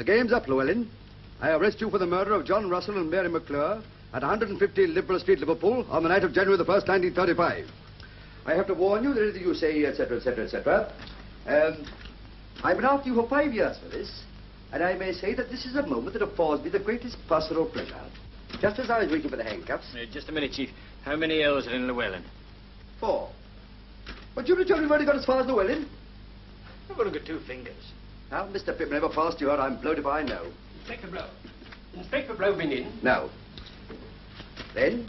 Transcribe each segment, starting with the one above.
The game's up, Llewellyn. I arrest you for the murder of John Russell and Mary McClure at 150 Liberal Street, Liverpool, on the night of January the 1st, 1935. I have to warn you that anything you say, etc., etc., etc. I've been after you for 5 years for this, and I may say that this is a moment that affords me the greatest personal pleasure. Just as I was waiting for the handcuffs... Just a minute, Chief. How many L's are in Llewellyn? 4. But you tell me you've only got as far as Llewellyn? I've only got 2 fingers. Now, Mr. Pittman never passed you out. I'm blowed if I know. Inspector Blow. Inspector Blow been in? No. Then,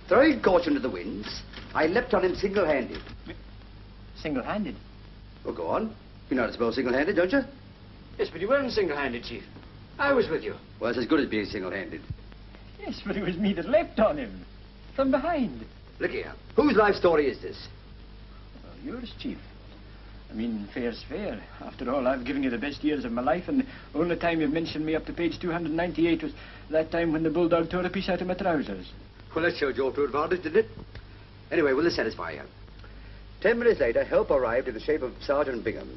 throwing caution to the winds, I leapt on him single-handed. Single-handed? Well, go on. You know how to spell single-handed, don't you? Yes, but you weren't single-handed, Chief. I was with you. Well, it's as good as being single-handed. Yes, but it was me that leapt on him. From behind. Look here. Whose life story is this? Well, yours, Chief. I mean, fair's fair. After all, I've given you the best years of my life, and the only time you've mentioned me up to page 298 was that time when the bulldog tore a piece out of my trousers. Well, that showed you all to advantage, didn't it? Anyway, will this satisfy you? 10 minutes later, help arrived in the shape of Sergeant Bingham,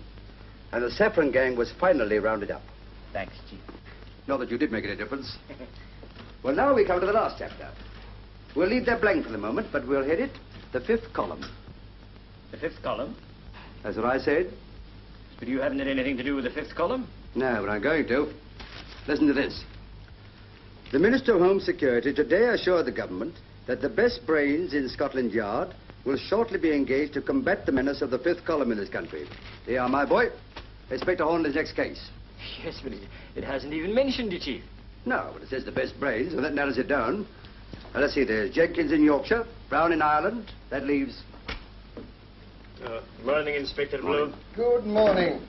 and the Saffron gang was finally rounded up. Thanks, Chief. Not that you did make any difference. Well, now we come to the last chapter. We'll leave that blank for the moment, but we'll head it the 5th column. The 5th column? That's what I said. But you haven't had anything to do with the 5th column? No, but I'm going to. Listen to this. The Minister of Home Security today assured the government that the best brains in Scotland Yard will shortly be engaged to combat the menace of the 5th column in this country. Here you are, my boy. Inspector Hornleigh's next case. Yes, but it hasn't even mentioned you, Chief. No, but it says the best brains, and that narrows it down. Now, let's see, there's Jenkins in Yorkshire, Brown in Ireland. That leaves... Morning, Inspector Blow. Good morning.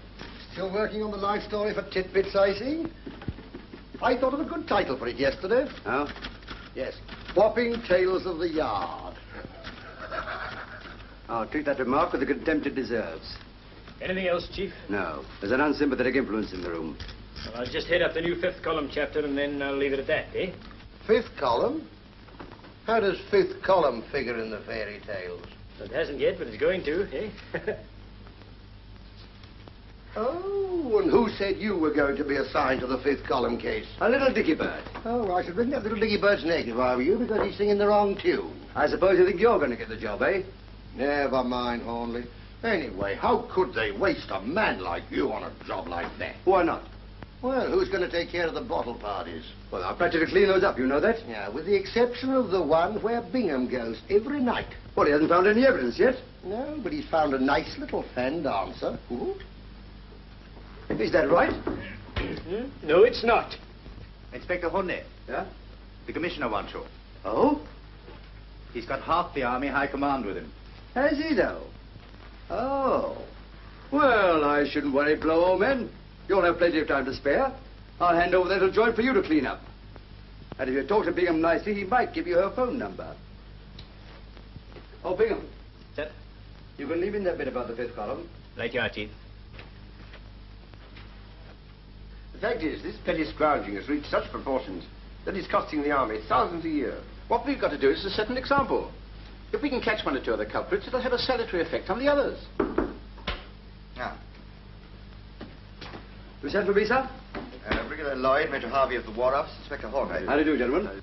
Still working on the life story for Titbits, I see? I thought of a good title for it yesterday. Oh? Yes. Whopping Tales of the Yard. I'll treat that remark with the contempt it deserves. Anything else, Chief? No. There's an unsympathetic influence in the room. Well, I'll just head up the new 5th column chapter, and then I'll leave it at that, eh? 5th column? How does 5th column figure in the fairy tales? It hasn't yet, but it's going to, eh? Oh, and who said you were going to be assigned to the 5th column case? A little dicky bird. Oh, I should bring that little Dicky Bird's neck if I were you, because he's singing the wrong tune. I suppose you think you're going to get the job, eh? Never mind, Hornleigh. Anyway, how could they waste a man like you on a job like that? Why not? Well, who's going to take care of the bottle parties? Well, I'll practically clean those up, you know that? Yeah, with the exception of the one where Bingham goes every night. Well, he hasn't found any evidence yet. No, but he's found a nice little fan dancer. Is that right? No, it's not. Inspector Hornleigh. Yeah? The commissioner wants you. Oh? He's got half the army high command with him. Has he, though? Oh. Well, I shouldn't worry, Blow, old man. You'll have plenty of time to spare. I'll hand over that little joint for you to clean up. And if you talk to Bingham nicely, he might give you her phone number. Oh, Bingham. Sir? You can leave in that bit about the 5th column. Right you are, Chief. The fact is, this petty scrounging has reached such proportions that it's costing the army thousands a year. What we've got to do is to set an example. If we can catch 1 or 2 of the culprits, it'll have a salutary effect on the others. Now, You sent for me, sir? Brigadier Lloyd, Major Harvey of the War Office, Inspector Hornleigh. How do you do, gentlemen?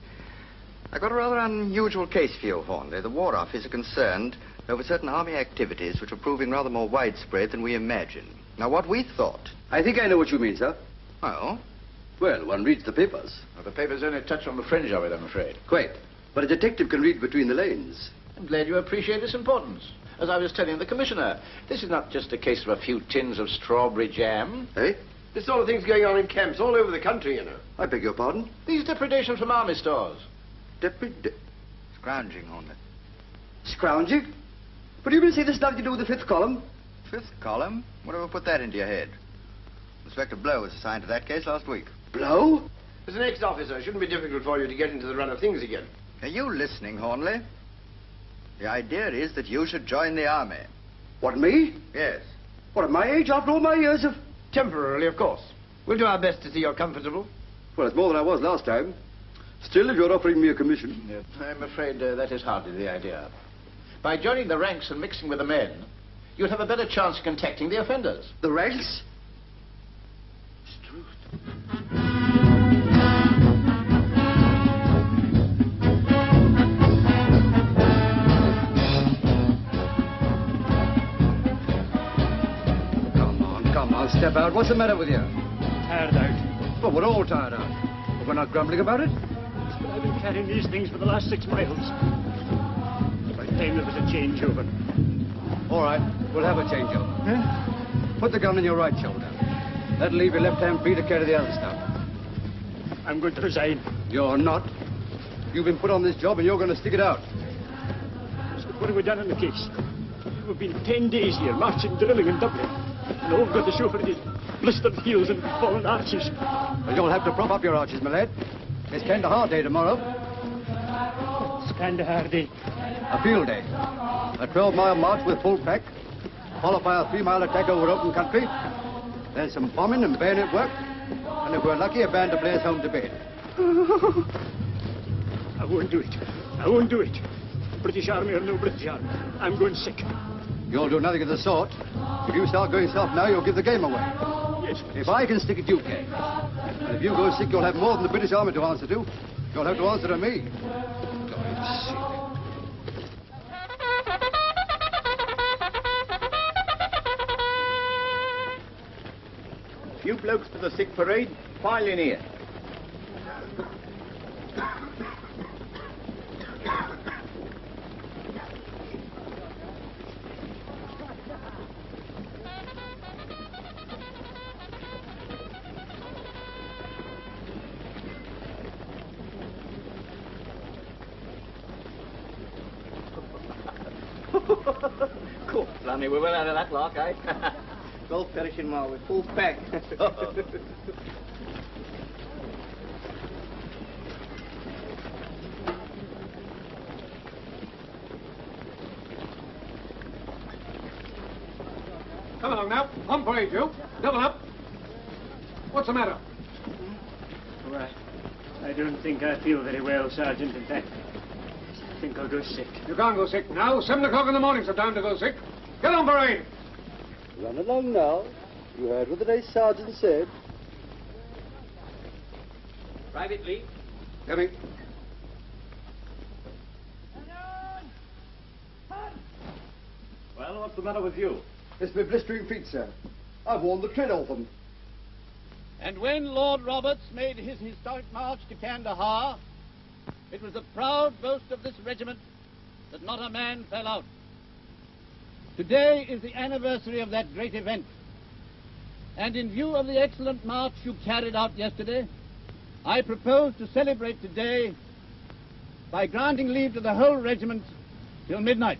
I've got a rather unusual case for you, Hornleigh. The War Office are concerned over certain army activities which are proving rather more widespread than we imagined. Now, what we thought... I think I know what you mean, sir. Oh? Well, one reads the papers. Well, the papers only touch on the fringe of it, I'm afraid. Quite. But a detective can read between the lanes. I'm glad you appreciate its importance. As I was telling the Commissioner, this is not just a case of a few tins of strawberry jam. Eh? This sort of thing's going on in camps all over the country, you know. I beg your pardon? These depredations from army stores. Scrounging, Hornleigh. Scrounging? But you mean to say this nothing to do with the 5th column? 5th column? Whatever put that into your head? Inspector Blow was assigned to that case last week. Blow? As an ex-officer, it shouldn't be difficult for you to get into the run of things again. Are you listening, Hornleigh? The idea is that you should join the army. What, me? Yes. What, at my age, after all my years of... Temporarily, of course. We'll do our best to see you're comfortable. Well, it's more than I was last time. Still, if you're offering me a commission... Yes. I'm afraid that is hardly the idea. By joining the ranks and mixing with the men, you'll have a better chance of contacting the offenders. The ranks? It's truth. step out. What's the matter with you? Tired out. Well, we're all tired out. But we're not grumbling about it. But I've been carrying these things for the last 6 miles. By time there was a changeover. All right, we'll have a changeover. Huh? Put the gun on your right shoulder. That'll leave your left hand free to carry the other stuff. I'm going to resign. You're not. You've been put on this job and you're going to stick it out. So what have we done in the case? We've been 10 days here, marching, drilling in Dublin. And all we've got to show for it is blistered heels and fallen arches. Well, you'll have to prop up your arches, my lad. It's Kandahar Day tomorrow. It's Kandahar Day. A field day. A 12-mile march with full pack, followed by a 3-mile attack over open country. Then some bombing and bayonet work. And if we're lucky, a band to play us home to bed. I won't do it. I won't do it. British Army or no British Army. I'm going sick. You'll do nothing of the sort. If you start going soft now, you'll give the game away. Yes. If I can stick it, you can. And if you go sick, you'll have more than the British Army to answer to. You'll have to answer to me. You blokes for the sick parade, file in here. Cool, blimey, we're well out of that lark, eh? Both perishing while we're full pack. Come along now. On parade, you. Double up. What's the matter? Well, I don't think I feel very well, Sergeant. In fact, I think I'll go sick. You can't go sick now. 7 o'clock in the morning's the time to go sick. Get on parade. Run along now. You heard what the day sergeant said. Private Lee. Coming. Well, what's the matter with you? It's my blistering feet, sir. I've worn the tread off them. And when Lord Roberts made his historic march to Kandahar, it was the proud boast of this regiment that not a man fell out. Today is the anniversary of that great event. And in view of the excellent march you carried out yesterday, I propose to celebrate today by granting leave to the whole regiment till midnight.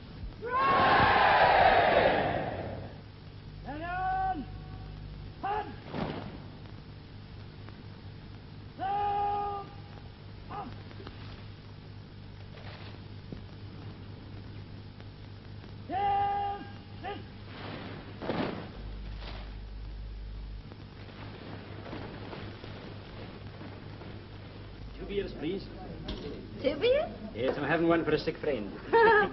Beers, please. 2 beers? Yes, I'm having one for a sick friend. Oh,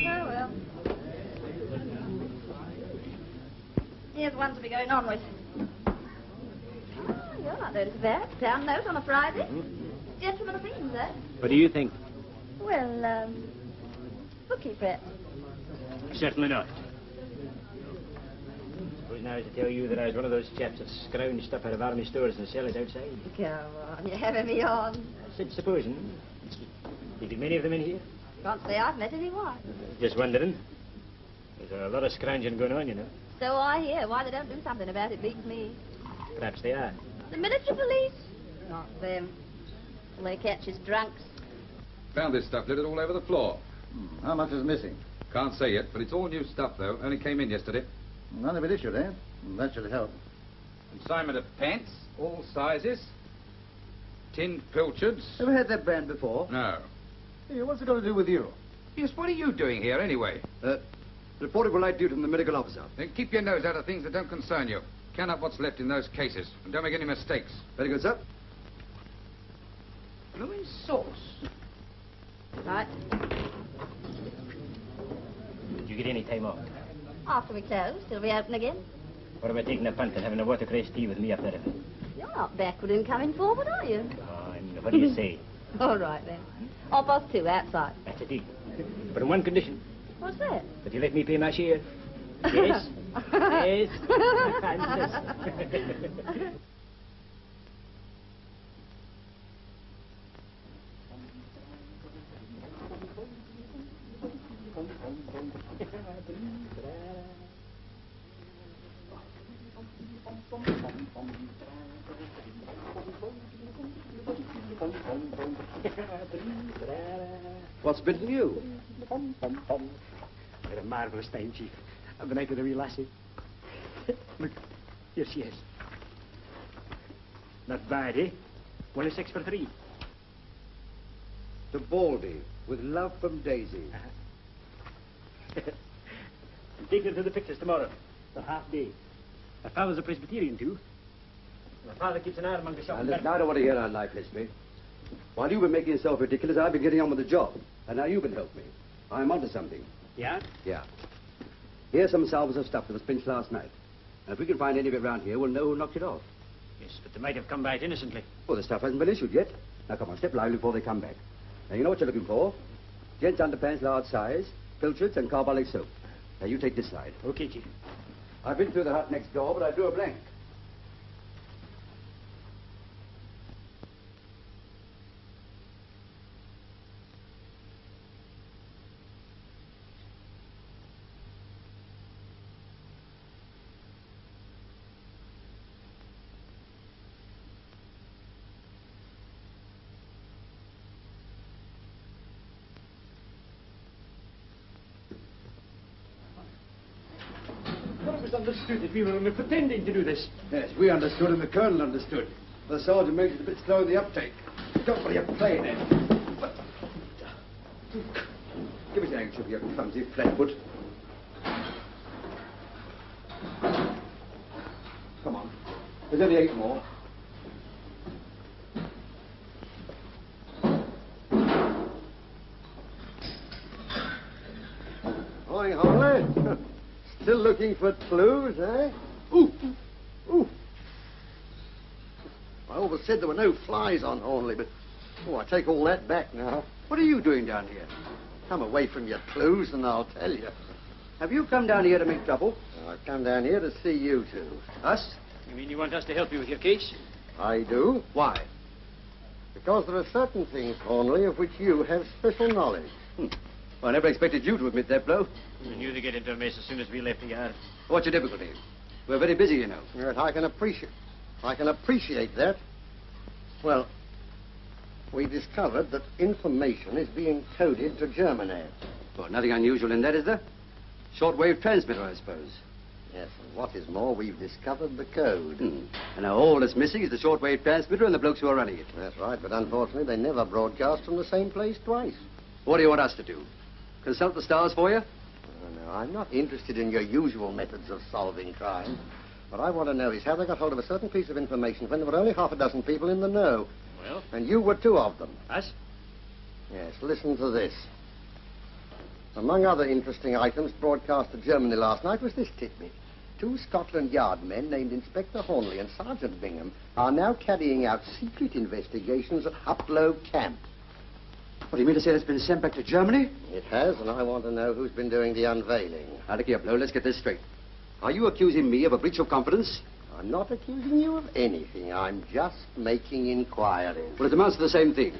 well. Here's one to be going on with. Oh, you're not noticed bad. £1 note on a Friday. Gentleman opinions, eh? What do you think? Well, bookie, perhaps. Certainly not. Suppose now to tell you that I was one of those chaps that scrounge stuff out of army stores and sell it outside. Come on, you're having me on. I said supposing. Have you many of them in here? Can't say I've met anyone. Just wondering. There's a lot of scrounging going on, you know. So I hear. Why they don't do something about it beats me. Perhaps they are. The military police? Not them. All they catch is drunks. Found this stuff littered all over the floor. How much is missing? Can't say yet, but it's all new stuff, though. Only came in yesterday. None of it issued, eh? That should help. Consignment of pants, all sizes. Tin pilchards. Ever had that brand before? No. Hey, what's it got to do with you? Yes, what are you doing here, anyway? Reporting for light duty from the medical officer. Then keep your nose out of things that don't concern you. Count up what's left in those cases, and don't make any mistakes. Very good, sir. Blooming sauce. Right. Did you get any time off? After we close, till we open again. What about taking a punt and having a watercress tea with me up there? You're not backward in coming forward, are you? What do you say? All right, then. 2:30 outside. That's a deal. But on one condition. What's that? That you let me pay my share. Yes. Yes. What's bitten you? What a marvellous time, Chief. And the night with the wee lassie. Look, here she is. Not bad, eh? Only 6 for 3. To Baldy, with love from Daisy. Take her to the pictures tomorrow. For half day. My father's a Presbyterian, too. My father keeps an eye among the shop. And listen, I don't want to hear our life history. While you've been making yourself ridiculous, I've been getting on with the job. And now you can help me. I'm onto something. Yeah? Yeah. Here's some salvers of stuff that was pinched last night. And if we can find any of it around here, we'll know who knocked it off. Yes, but they might have come by it innocently. Well, the stuff hasn't been issued yet. Now, come on, step lively before they come back. Now, you know what you're looking for. Gents' underpants, large size, filtreds, and carbolic soap. Now, you take this side. Okay, Chief. I've been through the hut next door, but I drew a blank. Well, it was understood that we were only pretending to do this. Yes, we understood and the colonel understood. The sergeant makes it a bit slow in the uptake. Don't worry, you're playing it. Give me the handkerchief, you clumsy flatfoot. Come on. There's only 8 more. Morning, Hornleigh. Still looking for clues, eh? Ooh! Ooh! I always said there were no flies on Hornleigh, but... Oh, I take all that back now. What are you doing down here? Come away from your clues and I'll tell you. Have you come down here to make trouble? I've come down here to see you two. Us? You mean you want us to help you with your case? I do. Why? Because there are certain things, Hornleigh, of which you have special knowledge. Well, I never expected you to admit that, Blow. We knew to get into a mess as soon as we left the yard. What's your difficulty? We're very busy, you know. Yes, I can appreciate that. Well, we discovered that information is being coded to Germany. Well, nothing unusual in that, is there? Shortwave transmitter, I suppose. Yes, and what is more, we've discovered the code. And now all that's missing is the shortwave transmitter and the blokes who are running it. That's right, but unfortunately they never broadcast from the same place twice. What do you want us to do? Consult the stars for you? Oh, no, I'm not interested in your usual methods of solving crime. What I want to know is how they got hold of a certain piece of information when there were only half a dozen people in the know. Well? And you were 2 of them. Us? Yes, listen to this. Among other interesting items broadcast to Germany last night was this tidbit. 2 Scotland Yard men named Inspector Hornleigh and Sergeant Bingham are now carrying out secret investigations at Uplow Camp. What do you mean to say it's been sent back to Germany? It has, and I want to know who's been doing the unveiling. Now, look here, Blow, let's get this straight. Are you accusing me of a breach of confidence? I'm not accusing you of anything. I'm just making inquiries. Well, it amounts to the same thing.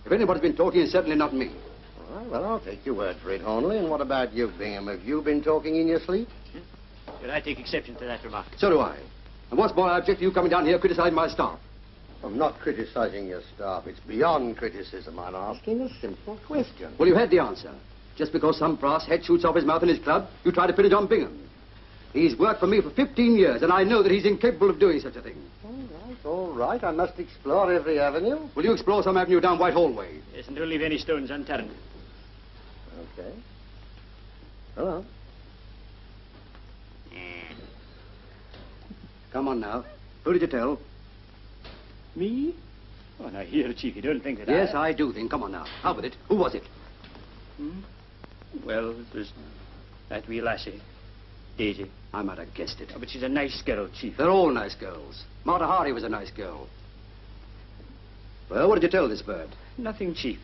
If anybody's been talking, it's certainly not me. All right, well, I'll take your word for it, Hornleigh. And what about you, Bingham? Have you been talking in your sleep? Should I take exception to that remark? So do I. And what's more, I object to you coming down here criticizing my staff. I'm not criticizing your staff. It's beyond criticism. I'm asking a simple question. Well, you had the answer. Just because some brass head shoots off his mouth in his club, you try to pin it on Bingham. He's worked for me for 15 years, and I know that he's incapable of doing such a thing. All right. I must explore every avenue. Will you explore some avenue down Whitehall way? Yes, and don't leave any stones unturned. Okay. Hello. Come on now. Who did you tell? Me? Oh, now here, Chief, you don't think that Yes, I do think. Come on now. How with it? Who was it? Well, it was that wee lassie, Daisy. I might have guessed it. Oh, but she's a nice girl, Chief. They're all nice girls. Martha Hardy was a nice girl. Well, what did you tell this bird? Nothing, Chief.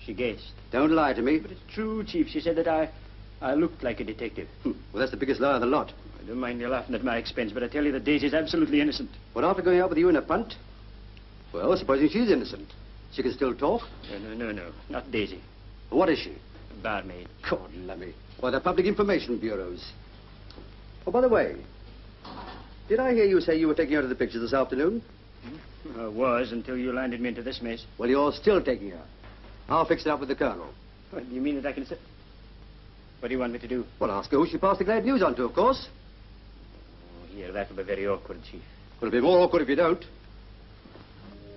She guessed. Don't lie to me. But it's true, Chief. She said that I looked like a detective. Well, that's the biggest lie of the lot. I don't mind you laughing at my expense, but I tell you that Daisy's absolutely innocent. Well, after going out with you in a punt? Well, supposing she's innocent. She can still talk? No. Not Daisy. What is she? A barmaid. God lummy. Why, the public information bureaus. Oh, by the way, did I hear you say you were taking her to the pictures this afternoon? I was, until you landed me into this mess. Well, you're still taking her. I'll fix it up with the Colonel. What, you mean that I can say... What do you want me to do? Well, ask her who she passed the glad news on to, of course. Oh, here, that'll be very awkward, Chief. Well, it'll be more awkward if you don't.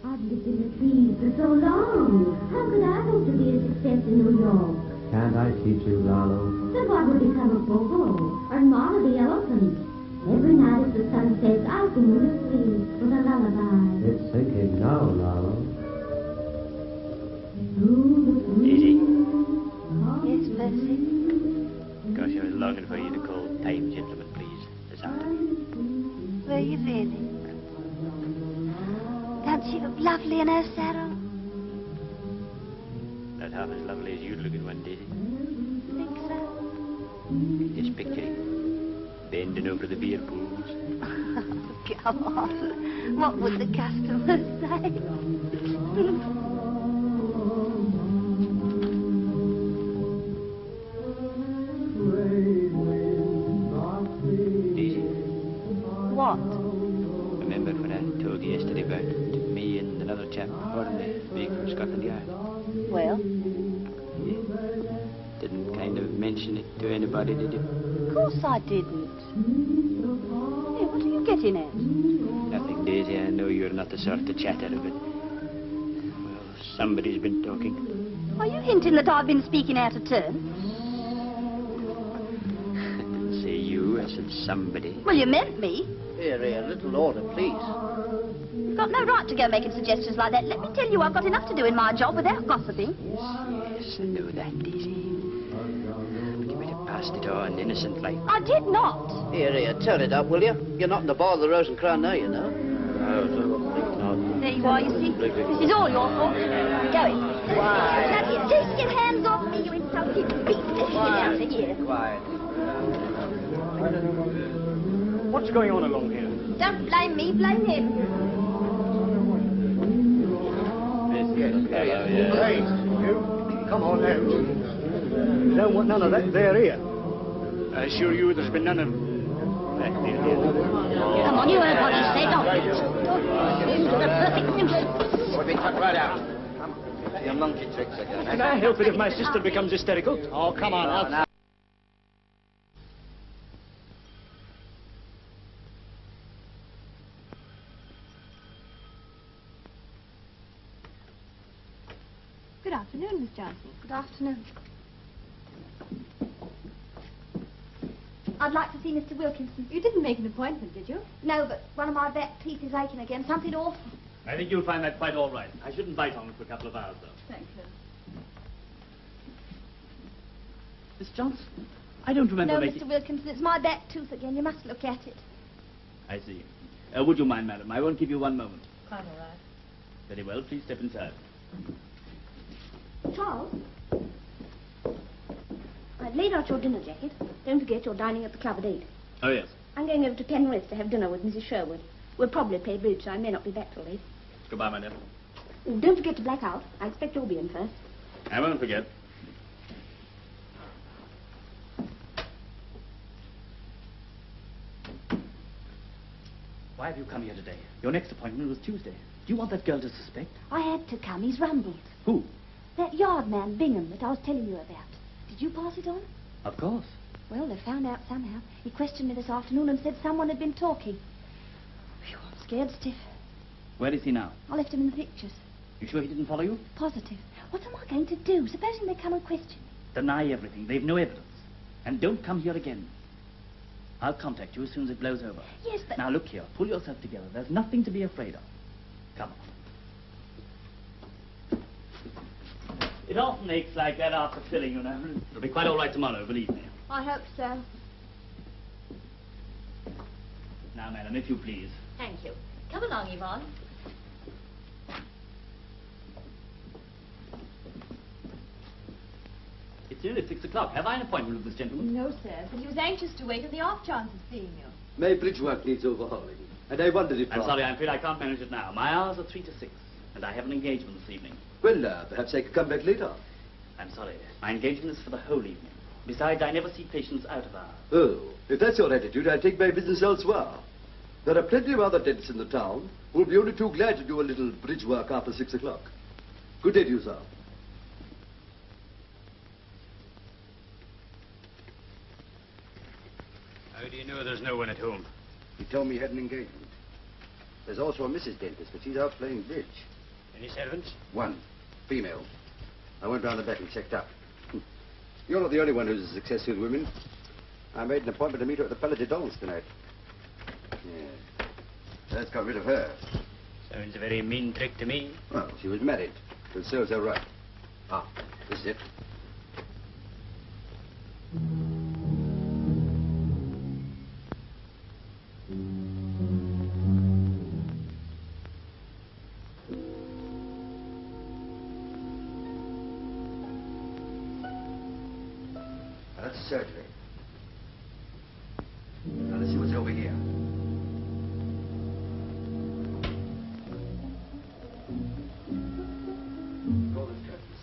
I've lived in the trees for so long. How can I hope to be a success in New York? Can't I teach you, Lalo? Then what will become of Bobo or Mara the elephant? Every night as the sun sets, I'll sing in the streets with a lullaby. It's sinking now, Lalo. Daisy? Yes, Percy? Gosh, I was longing for you to call time, gentlemen, please, this afternoon. Were you really? Don't she look lovely in her saddle? Not half as lovely as you'd look in one, Daisy. Think so? Just picture it. Bending over the beer pools. Come on. What would the customers say? Daisy, What? remember when I told you yesterday about me and another chap, Hornleigh, being from Scotland Yard? Well? Didn't kind of mention it to anybody, did you? Of course I didn't. Hey, what are you getting at? Nothing, Daisy. I know you're not the sort to chatter of it. Well, somebody's been talking. Are you hinting that I've been speaking out of turn? I didn't say you, I said somebody. Well, you meant me. Here, a little order, please. You've got no right to go making suggestions like that. Let me tell you, I've got enough to do in my job without gossiping. Yes, I know that, Daisy. But you might have passed it on innocent like. I did not. Here, turn it up, will you? You're not in the bar of the Rose and Crown now, you know. There you are, you see. This is all your fault. Go in. Now, you take your hands off me, you insulting beast. Get down to here. Quiet. What's going on along here? Don't blame me, blame him. Hey, you. Come on now. You don't want none of that there here. I assure you there's been none of that there. Come on, you heard what he said, don't you? Into the perfect nuisance. We'll be cut right out. Your monkey tricks again. Can I help it if my sister becomes hysterical? Oh, come on. Good afternoon, Miss Johnson. Good afternoon. I'd like to see Mr. Wilkinson. You didn't make an appointment, did you? No, but one of my back teeth is aching again. Something awful. I think you'll find that quite all right. I shouldn't bite on it for a couple of hours, though. Thank you. Miss Johnson, I don't remember No, making... Mr. Wilkinson, it's my back tooth again. You must look at it. I see. Would you mind, madam? I won't give you one moment. Quite all right. Very well. Please step inside. Charles? I'd laid out your dinner jacket. Don't forget you're dining at the club at 8. Oh, yes. I'm going over to Penrith to have dinner with Mrs. Sherwood. We'll probably play bridge, so I may not be back till late. Goodbye, my dear. Oh, don't forget to black out. I expect you'll be in first. I won't forget. Why have you come here today? Your next appointment was Tuesday. Do you want that girl to suspect? I had to come. He's rumbled. Who? That yard man, Bingham, that I was telling you about. Did you pass it on? Of course. Well, they found out somehow. He questioned me this afternoon and said someone had been talking. Phew, I'm scared stiff. Where is he now? I left him in the pictures. You sure he didn't follow you? Positive. What am I going to do? Supposing they come and question me. Deny everything. They've no evidence. And don't come here again. I'll contact you as soon as it blows over. Yes, but... Now, look here. Pull yourself together. There's nothing to be afraid of. Come on. It often aches like that after filling, you know. It'll be quite all right tomorrow, believe me. I hope so. Now, madam, if you please. Thank you. Come along, Yvonne. It's sir, at 6 o'clock. Have I an appointment with this gentleman? No, sir, but he was anxious to wait on the off chance of seeing you. My bridge work needs overhauling. And I wondered if... I'm sorry, I'm afraid I can't manage it now. My hours are 3 to 6, and I have an engagement this evening. Well, perhaps I could come back later. I'm sorry. My engagement is for the whole evening. Besides, I never see patients out of hours. Oh, if that's your attitude, I'll take my business elsewhere. There are plenty of other dentists in the town who will be only too glad to do a little bridge work after 6 o'clock. Good day to you, sir. How do you know there's no one at home? He told me he had an engagement. There's also a Mrs. Dentist, but she's out playing bridge. Any servants? One. Female. I went round the back and checked up. You're not the only one who's a success with women. I made an appointment to meet her at the Palais de Danse tonight. Yeah. That's got rid of her. Sounds a very mean trick to me. Well, she was married. It serves her right. Ah, this is it. That's surgery. Now let's see what's over here. Draw those curtains.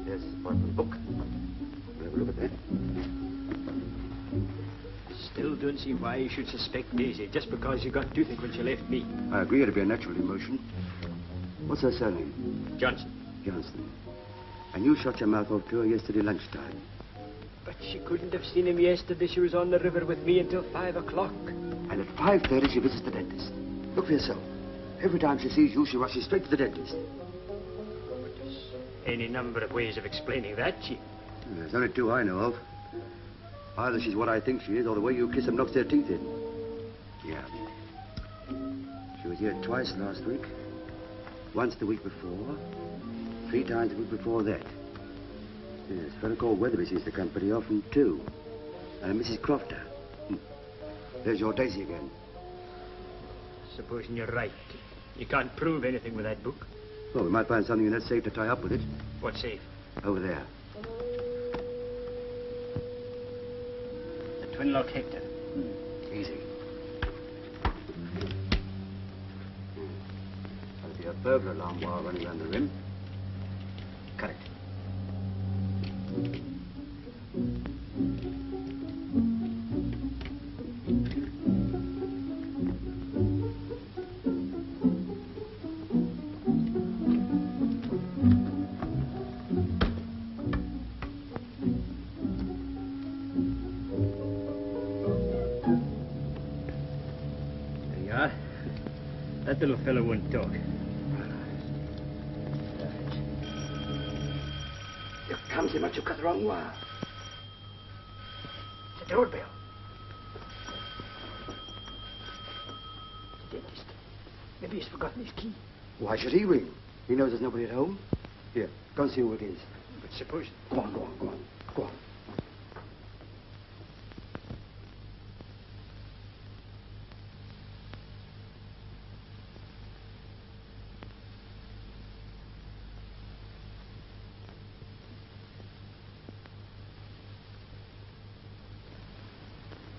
There's the appointment book. We'll have a look at that. Still don't see why you should suspect Daisy just because you got toothache when she left me. I agree it'd be a natural emotion. What's her surname? Johnson. Johnson. And you shut your mouth off to her yesterday lunchtime. But she couldn't have seen him yesterday. She was on the river with me until 5 o'clock. And at 5:30 she visits the dentist. Look for yourself. Every time she sees you, she rushes straight to the dentist. There's any number of ways of explaining that, Chief. There's only two I know of. Either she's what I think she is, or the way you kiss them knocks their teeth in. Yeah. She was here twice last week. Once the week before. 3 times the week before that. Yes, a fellow called Weatherby sees the company often, too. And Mrs. Crofter. There's your Daisy again. Supposing you're right. You can't prove anything with that book. Well, we might find something in that safe to tie up with it. What safe? Over there. The twin-lock Hector. Easy. That'll be a burglar alarm wire running around the rim. Cut it. There you are. That little fellow won't talk. Here comes him, but you cut the wrong wire. It's a doorbell. The dentist. Maybe he's forgotten his key. Why should he ring? He knows there's nobody at home. Here, go and see who it is. But suppose... Go on, go on, go on. Go on.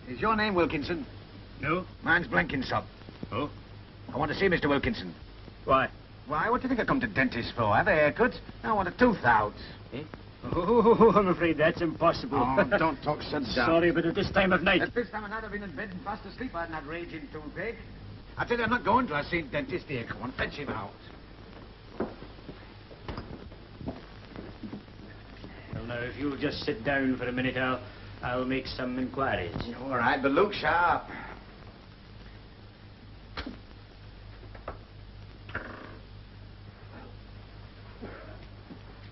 Is your name Wilkinson? No. Mine's Blenkinsop. Oh? I want to see Mr. Wilkinson. Why? Why, what do you think I come to dentists for? Have a haircut? I want a tooth out. Eh? Oh, I'm afraid that's impossible. Oh, don't talk such down. Sorry, but at this time of night... At this time of night, I've been in bed and fast asleep. I hadn't had raging toothache. I tell you, I'm not going till I see dentist here. Come on, fetch him out. Well, now, if you'll just sit down for a minute, I'll make some inquiries. All right, but look sharp.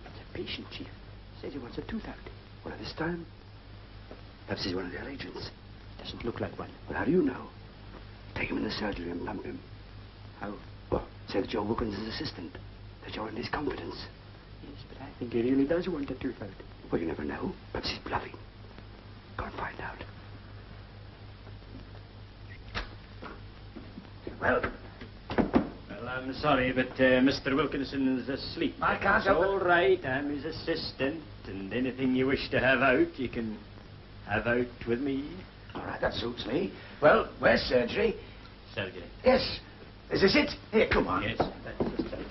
It's a patient, Chief. Says he wants a tooth out. Well, this time, perhaps he's one of their agents. Doesn't look like one. Well, how do you know? Take him in the surgery and lump him. How? Well, say that you're Wilkinson's assistant. That you're in his confidence. Yes, but I think he really does want a tooth out. Well, you never know. Perhaps he's bluffing. Go on. Well? Well, I'm sorry, but Mr. Wilkinson is asleep. I can't help it. All right, I'm his assistant, and anything you wish to have out, you can have out with me. All right, that suits me. Well, where's surgery? Surgery. Yes. Is this it? Here, come on. Yes, that's the surgery.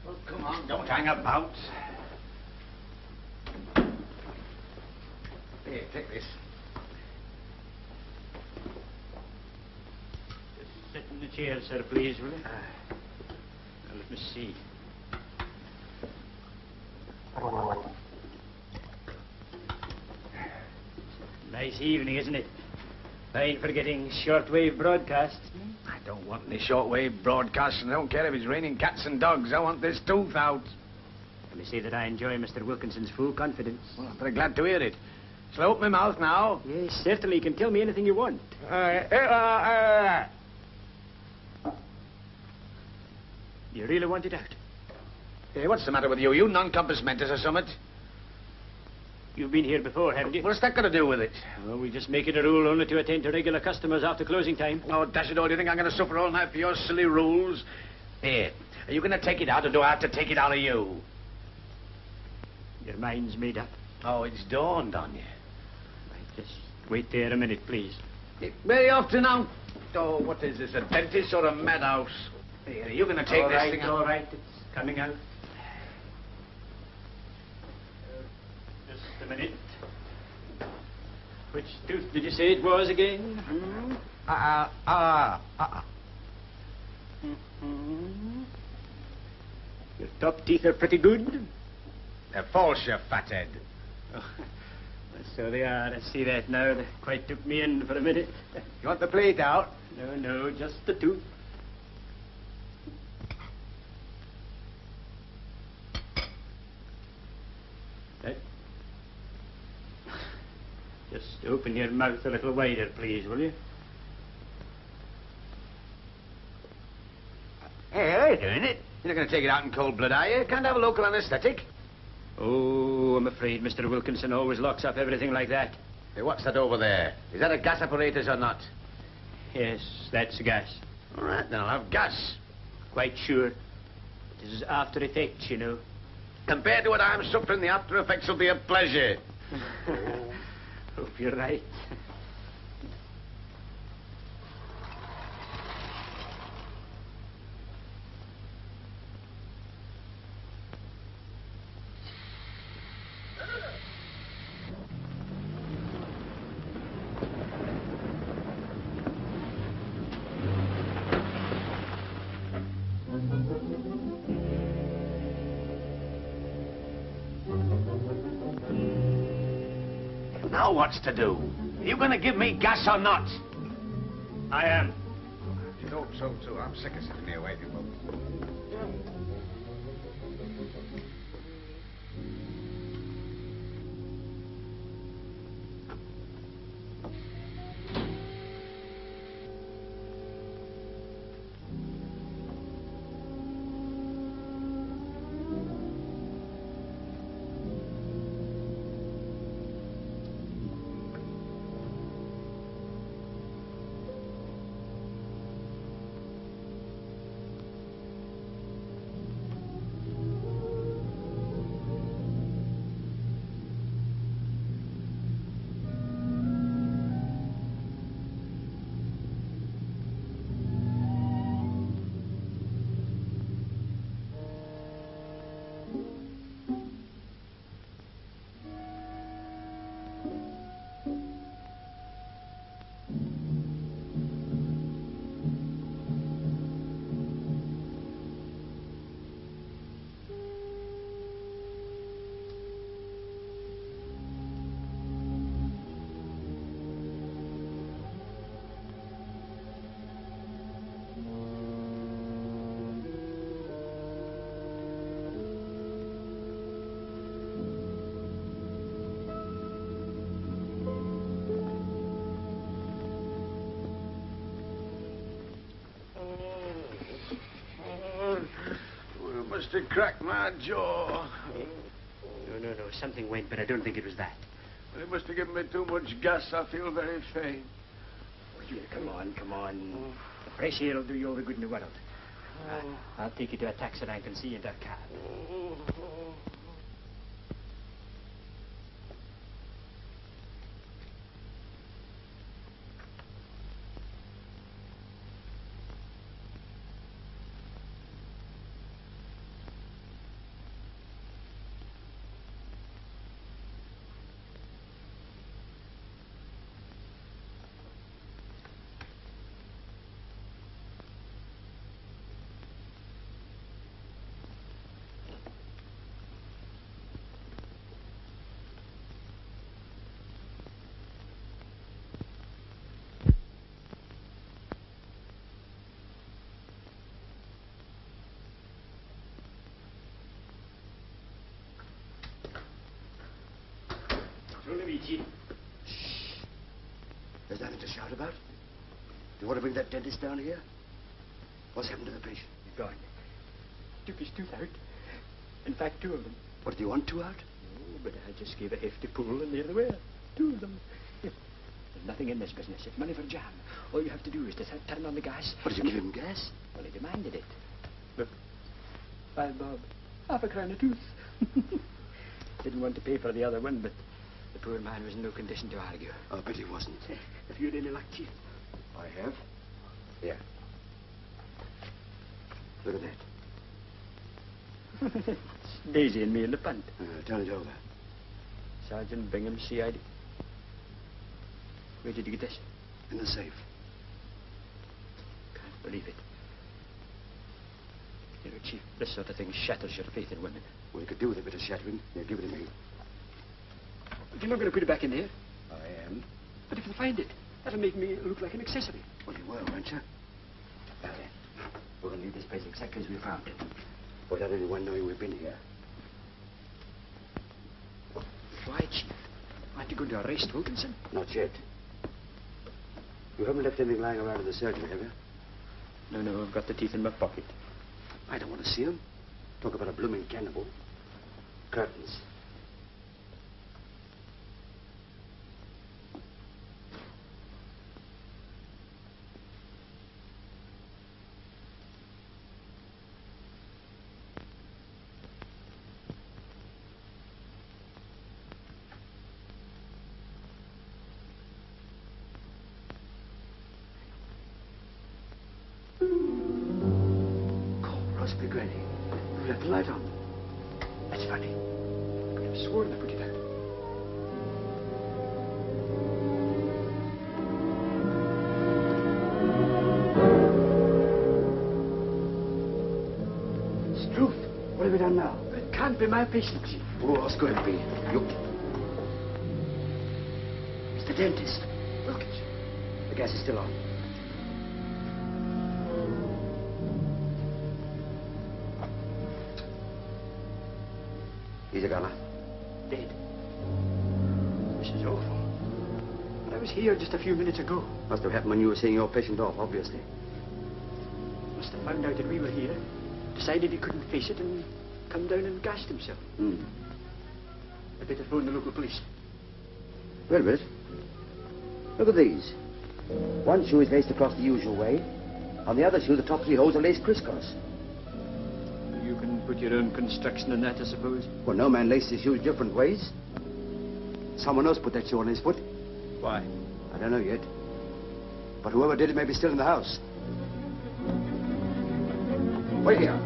Well, come on, don't hang about. Here, take this. Just sit in the chair, sir, please, will you? Now, let me see. Nice evening, isn't it? Fine for getting shortwave broadcasts. I don't want any shortwave broadcasts, and I don't care if it's raining cats and dogs. I want this tooth out. Let me say that I enjoy Mr. Wilkinson's full confidence. Well, I'm very glad to hear it. Shall I open my mouth now? Yes, certainly. You can tell me anything you want. You really want it out? Hey, what's the matter with you? You non-compass mentis or something? You've been here before, haven't you? What's that got to do with it? Well, we just make it a rule only to attend to regular customers after closing time. Oh, dash it all. Do you think I'm going to suffer all night for your silly rules? Here, are you going to take it out, or do I have to take it out of you? Your mind's made up. Oh, it's dawned on you. Right, just wait there a minute, please. Very often now. Oh, what is this, a dentist or a madhouse? Here, are you going to take All this right, thing out? all right, it's coming out. Just a minute. Which tooth did you say it was again? Your top teeth are pretty good. They're false, you fathead. Oh, so they are. I see that now. They quite took me in for a minute. You want the plate out? No, no, just the tooth. That. Just open your mouth a little wider, please, will you? Hey, how are you doing it? You're not going to take it out in cold blood, are you? Can't have a local anaesthetic. Oh, I'm afraid Mr. Wilkinson always locks up everything like that. Hey, what's that over there? Is that a gas apparatus or not? Yes, that's gas. All right, then I'll have gas. Quite sure. This is after effects, you know. Compared to what I'm suffering, the after effects will be a pleasure. Hope you're right. Now what's to do? Are you going to give me gas or not? I am. I should hope so, too. I'm sick of sitting here waiting for... Must have cracked my jaw. No. Something went, but I don't think it was that. Well, it must have given me too much gas. I feel very faint. Dear, come on, come on. The fresh air will do you all the good in the world. I'll take you to a taxi rank and see you in that car. Shh. There's nothing to shout about. You want to bring that dentist down here? What's happened to the patient? He's gone. Took his tooth out. In fact, 2 of them. What, do you want 2 out? Oh, but I just gave a hefty pull and there they were. 2 of them. There's nothing in this business. It's money for jam. All you have to do is to turn on the gas. What, did you give him gas? Well, he demanded it. Look. 5 bob. Half a crown a tooth. Didn't want to pay for the other one, but the poor man was in no condition to argue. Oh, but he wasn't. Have you had any luck, Chief? I have. Here. Look at that. It's Daisy and me in the punt. Turn it over. Sergeant Bingham, CID. Where did you get this? In the safe. Can't believe it. You know, Chief, this sort of thing shatters your faith in women. Well, you could do with a bit of shattering. Here, give it to me. You're not going to put it back in there? I am. But if you find it, that'll make me look like an accessory. Well, you will, won't you? Now then, we're going to leave this place exactly as we found it. Without anyone knowing we've been here. Why, Chief? Aren't you going to arrest Wilkinson? Not yet. You haven't left anything lying around in the surgery, have you? No, I've got the teeth in my pocket. I don't want to see them. Talk about a blooming cannibal. Curtains. Big Granny. You left the light on. That's funny. I could have sworn I put it out. Struth, what have we done now? It can't be my patient, Chief. Oh, what's going to be? You... It's the dentist. Wilkinson. The gas is still on. He's a gunner. Dead. This is awful. But I was here just a few minutes ago. Must have happened when you were seeing your patient off, obviously. Must have found out that we were here, decided he couldn't face it, and come down and gassed himself. I better phone the local police. Wait a minute. Look at these. One shoe is laced across the usual way. On the other shoe, the top 3 holes are laced crisscross. You can put your own construction on that, I suppose. Well, no man laces his shoes different ways. Someone else put that shoe on his foot. Why? I don't know yet. But whoever did it may be still in the house. Wait here.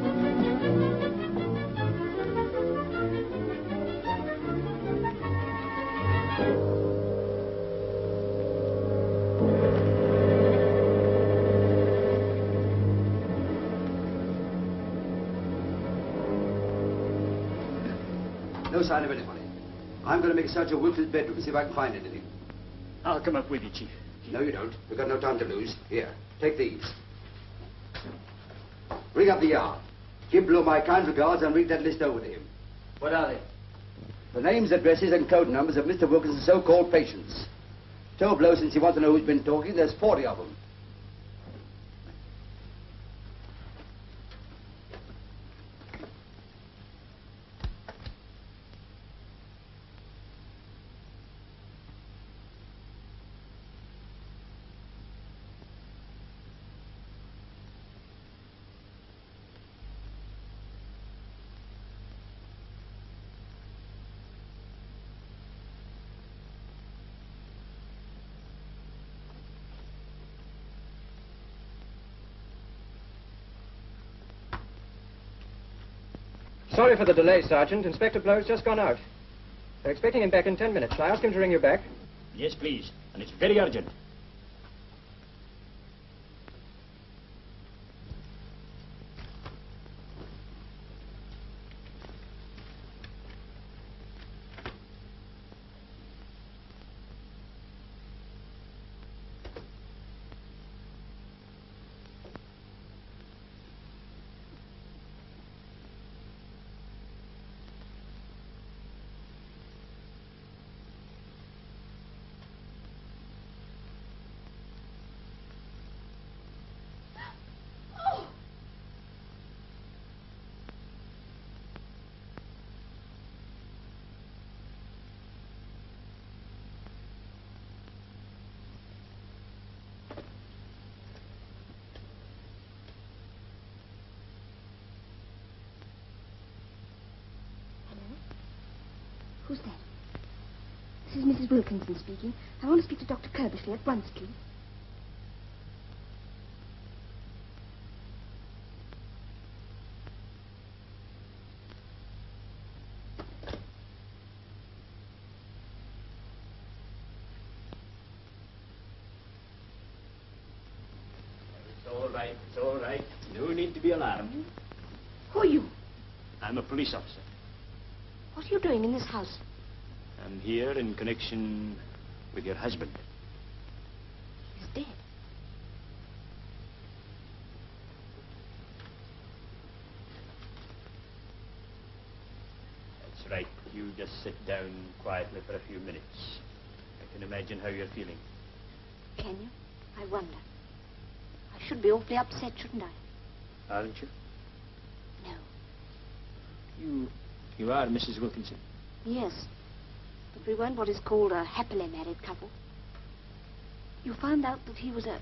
No sign of anybody. I'm going to make a search of Wilson's bedroom and see if I can find anything. I'll come up with you, Chief. No, you don't. We've got no time to lose. Here, take these. Ring up the yard. Give Blow my kind regards and read that list over to him. What are they? The names, addresses, and code numbers of Mr. Wilkinson's so-called patients. Tell Blow, since he wants to know who's been talking, there's 40 of them. Sorry for the delay, Sergeant. Inspector Blow's just gone out. They're expecting him back in 10 minutes. Shall I ask him to ring you back? Yes, please. And it's very urgent. Who's that? This is Mrs. Wilkinson speaking. I want to speak to Dr. Kirbishley at once, please. It's all right. No need to be alarmed. Who are you? I'm a police officer. What are you doing in this house? I'm here in connection with your husband. He's dead. That's right. You just sit down quietly for a few minutes. I can imagine how you're feeling. Can you? I wonder. I should be awfully upset, shouldn't I? Aren't you? No. You are Mrs. Wilkinson? Yes. But we weren't what is called a happily married couple. You found out that he was a...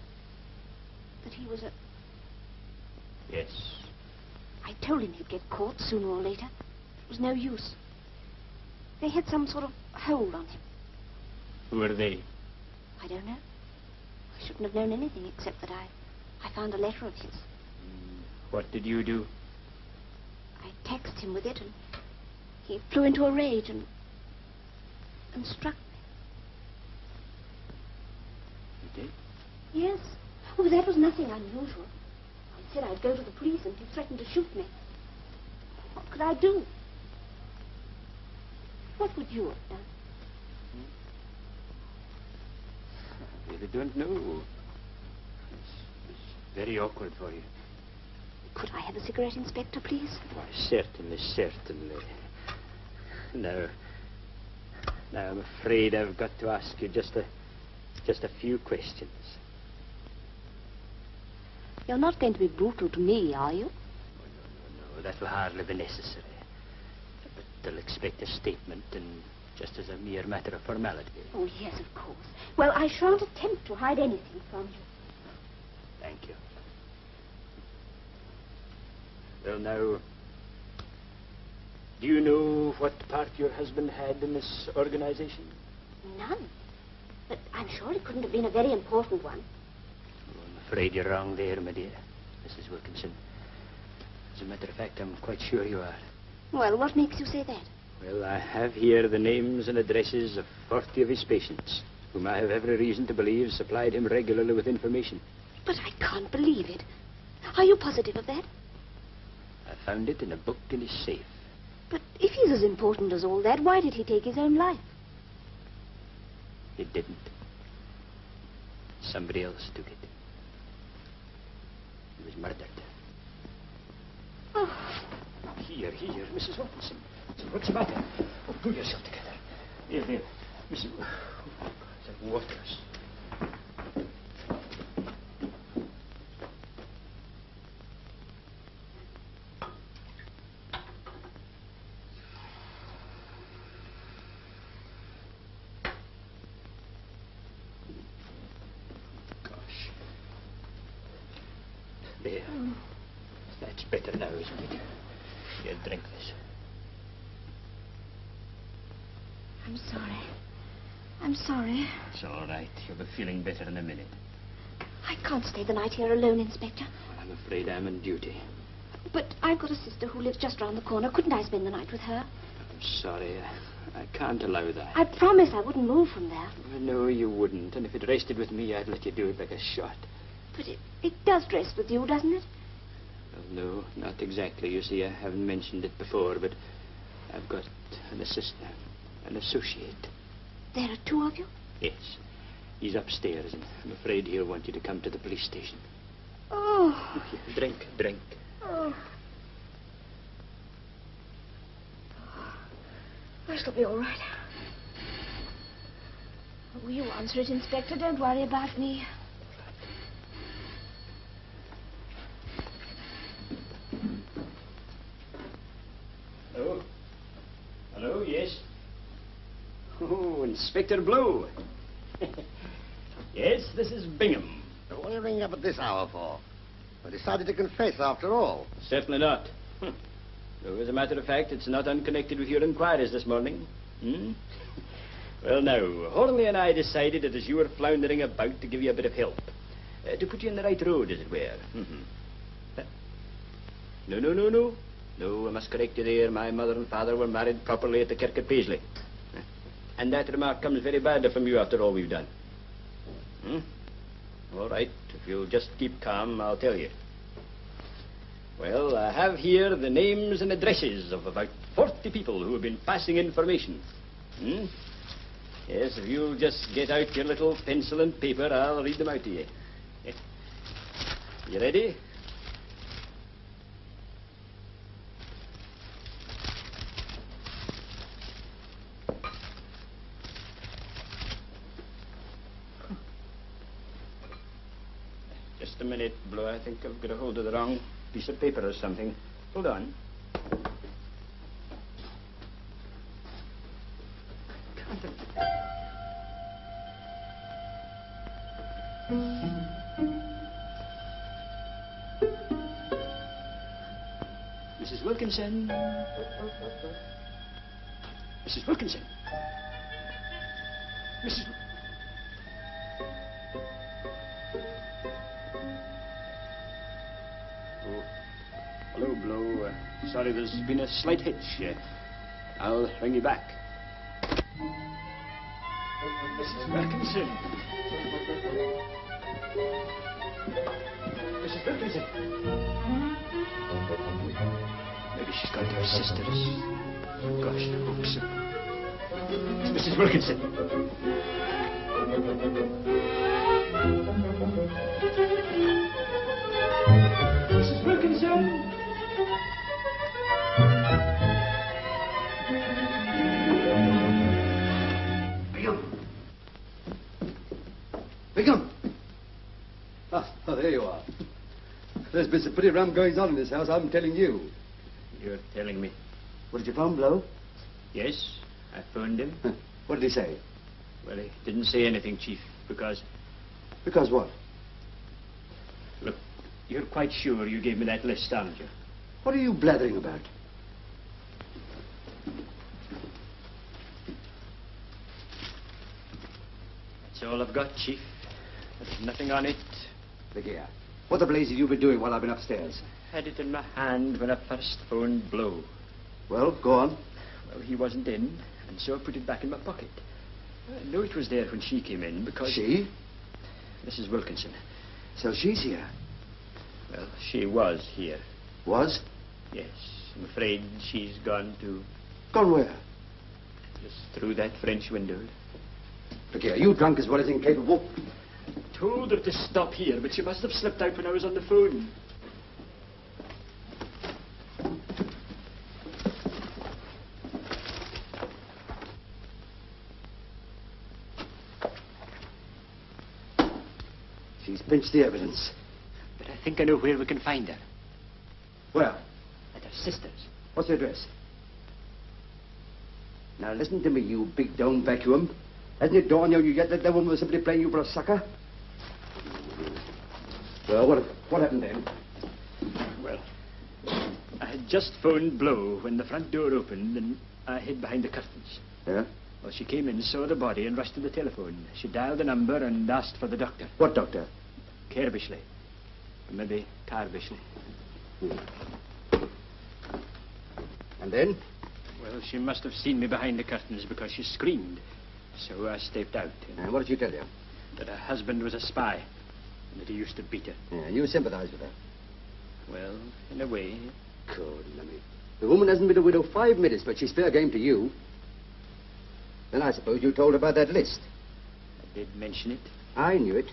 Yes. I told him he'd get caught sooner or later. It was no use. They had some sort of hold on him. Who are they? I don't know. I shouldn't have known anything except that I found a letter of his. What did you do? I taxed him with it, and he flew into a rage and struck me. He did? Yes. Oh, that was nothing unusual. I said I'd go to the police, and he threatened to shoot me. What could I do? What would you have done? I really don't know. It's very awkward for you. Could I have a cigarette, Inspector, please? Why, certainly, certainly. Now, I'm afraid I've got to ask you just a few questions. You're not going to be brutal to me, are you? Oh, no, that will hardly be necessary. But they'll expect a statement, and just as a mere matter of formality. Oh, yes, of course. Well, I shan't attempt to hide anything from you. Thank you. Well, now, do you know what part your husband had in this organization? None. But I'm sure it couldn't have been a very important one. Oh, I'm afraid you're wrong there, my dear, Mrs. Wilkinson. As a matter of fact, I'm quite sure you are. Well, what makes you say that? Well, I have here the names and addresses of 40 of his patients, whom I have every reason to believe supplied him regularly with information. But I can't believe it. Are you positive of that? I found it in a book in his safe. But if he's as important as all that, why did he take his own life? He didn't. Somebody else took it. He was murdered. Oh. Here, Mrs. Wilkinson. What's the matter? Oh, pull yourself together. Here, Mrs. That water's. There. That's better now, isn't it? Here, drink this. I'm sorry. I'm sorry. It's all right. You'll be feeling better in a minute. I can't stay the night here alone, Inspector. Well, I'm afraid I'm on duty. But I've got a sister who lives just round the corner. Couldn't I spend the night with her? I'm sorry. I can't allow that. I promise I wouldn't move from there. No, you wouldn't. And if it rested with me, I'd let you do it like a shot. But it does rest with you, doesn't it? Well, no, not exactly. You see, I haven't mentioned it before, but I've got an assistant, an associate. There are two of you? Yes. He's upstairs, and I'm afraid he'll want you to come to the police station. Oh. Drink. Oh. I shall be all right. Oh, you answer it, Inspector. Don't worry about me. Hello? Hello, yes? Oh, Inspector Blow. Yes, this is Bingham. What are you ringing up at this hour for? I decided to confess after all. Certainly not. Though, as a matter of fact, it's not unconnected with your inquiries this morning. Well, now, Hornleigh and I decided that as you were floundering about to give you a bit of help. To put you in the right road, as it were. No. No, I must correct you there. My mother and father were married properly at the kirk at Paisley. And that remark comes very badly from you after all we've done. All right, if you'll just keep calm, I'll tell you. Well, I have here the names and addresses of about 40 people who have been passing information. Yes, if you'll just get out your little pencil and paper, I'll read them out to you. You ready? Just a minute, Blow. I think I've got a hold of the wrong piece of paper or something. Hold on. Mrs. Wilkinson. Mrs. Wilkinson. Mrs. Hello, Blow. Sorry, there's been a slight hitch. I'll ring you back. Mrs. Wilkinson. Mrs. Wilkinson. Maybe she's gone to her sister's. Gosh, I hope so. It's Mrs. Wilkinson. Mrs. Wilkinson. Bingham! Oh, there you are. There's been some pretty rum goings on in this house, I'm telling you. You're telling me? What did you phone, Blow? Yes, I phoned him. What did he say? Well, he didn't say anything, Chief, because... Because what? Look, you're quite sure you gave me that list, aren't you? What are you blathering about? That's all I've got, Chief. There's nothing on it. Look here. What the blaze have you been doing while I've been upstairs? Had it in my hand when I first phoned Blow. Well, go on. Well, he wasn't in, and so I put it back in my pocket. I know it was there when she came in, because... She? Mrs. Wilkinson. So she's here? Well, she was here. Was? Yes. I'm afraid she's gone to... Gone where? Just through that French window. Look here, are you drunk as well as incapable? I told her to stop here, but she must have slipped out when I was on the phone. She's pinched the evidence. But I think I know where we can find her. Where? At her sister's. What's the address? Now listen to me, you big dome vacuum. Hasn't it dawned on you yet that woman was simply playing you for a sucker? Well, what happened then? Well, I had just phoned Blow when the front door opened and I hid behind the curtains. Yeah? Well, she came in, saw the body and rushed to the telephone. She dialed the number and asked for the doctor. What doctor? Kerbishley. Maybe Carbishley. And then? Well, she must have seen me behind the curtains because she screamed. So I stepped out. And what did she tell you? That her husband was a spy. And that he used to beat her. Yeah, and you sympathized with her? Well, in a way. Good, lummy. The woman hasn't been a widow 5 minutes, but she's fair game to you. Then I suppose you told her about that list. I did mention it. I knew it.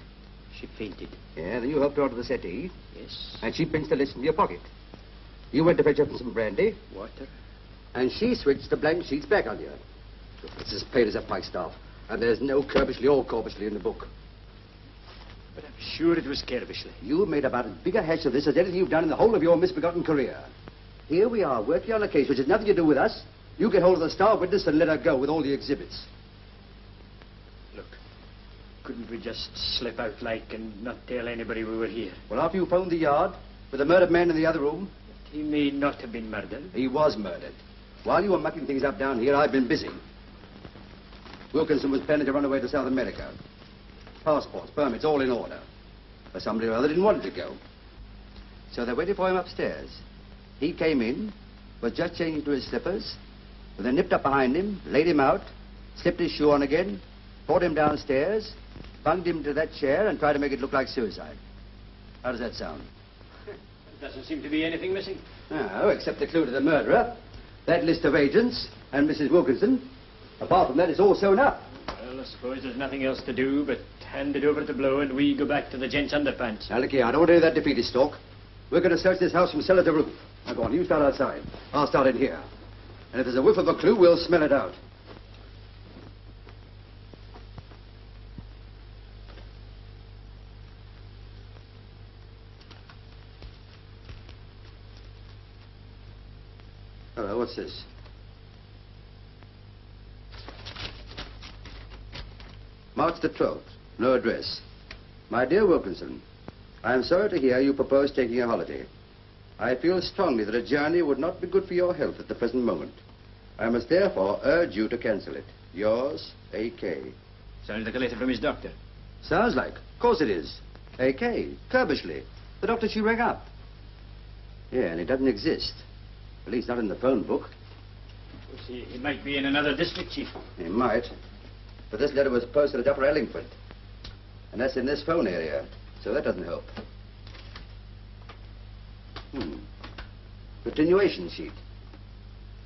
She fainted. Yeah, then you helped her onto the settee. Yes. And she pinched the list into your pocket. You went to fetch up some brandy. Water. And she switched the blank sheets back on you. It's as plain as a pikestaff. And there's no Kerbishley or Corbishley in the book. But I'm sure it was Kerbishley. You made about as big a hash of this as anything you've done in the whole of your misbegotten career. Here we are, working on a case which has nothing to do with us. You get hold of the star witness and let her go with all the exhibits. Look, couldn't we just slip out like and not tell anybody we were here? Well, after you phoned the yard, with the murdered man in the other room... He may not have been murdered. He was murdered. While you were mucking things up down here, I've been busy. Wilkinson was planning to run away to South America. Passports, permits, all in order. But somebody or other didn't want him to go. So they waited for him upstairs. He came in, was just changing to his slippers, and they nipped up behind him, laid him out, slipped his shoe on again, brought him downstairs, bunged him to that chair, and tried to make it look like suicide. How does that sound? There doesn't seem to be anything missing. No, except the clue to the murderer, that list of agents, and Mrs. Wilkinson. Apart from that, it's all sewn up. Well, I suppose there's nothing else to do but hand it over to Blow and we go back to the gents' underpants. Now, look here, I don't want to hear that defeatist talk. We're going to search this house from cellar to roof. Now, go on, you start outside. I'll start in here. And if there's a whiff of a clue, we'll smell it out. Hello, what's this? March the 12th. No address. My dear Wilkinson, I am sorry to hear you propose taking a holiday. I feel strongly that a journey would not be good for your health at the present moment. I must therefore urge you to cancel it. Yours, A.K. Sounds like a letter from his doctor. Sounds like. Of course it is. A.K. Kerbishley. The doctor she rang up. Yeah, and it doesn't exist. At least not in the phone book. Well, see, he might be in another district, Chief. He might. But this letter was posted at Upper Ellingford. And that's in this phone area. So that doesn't help. Continuation sheet.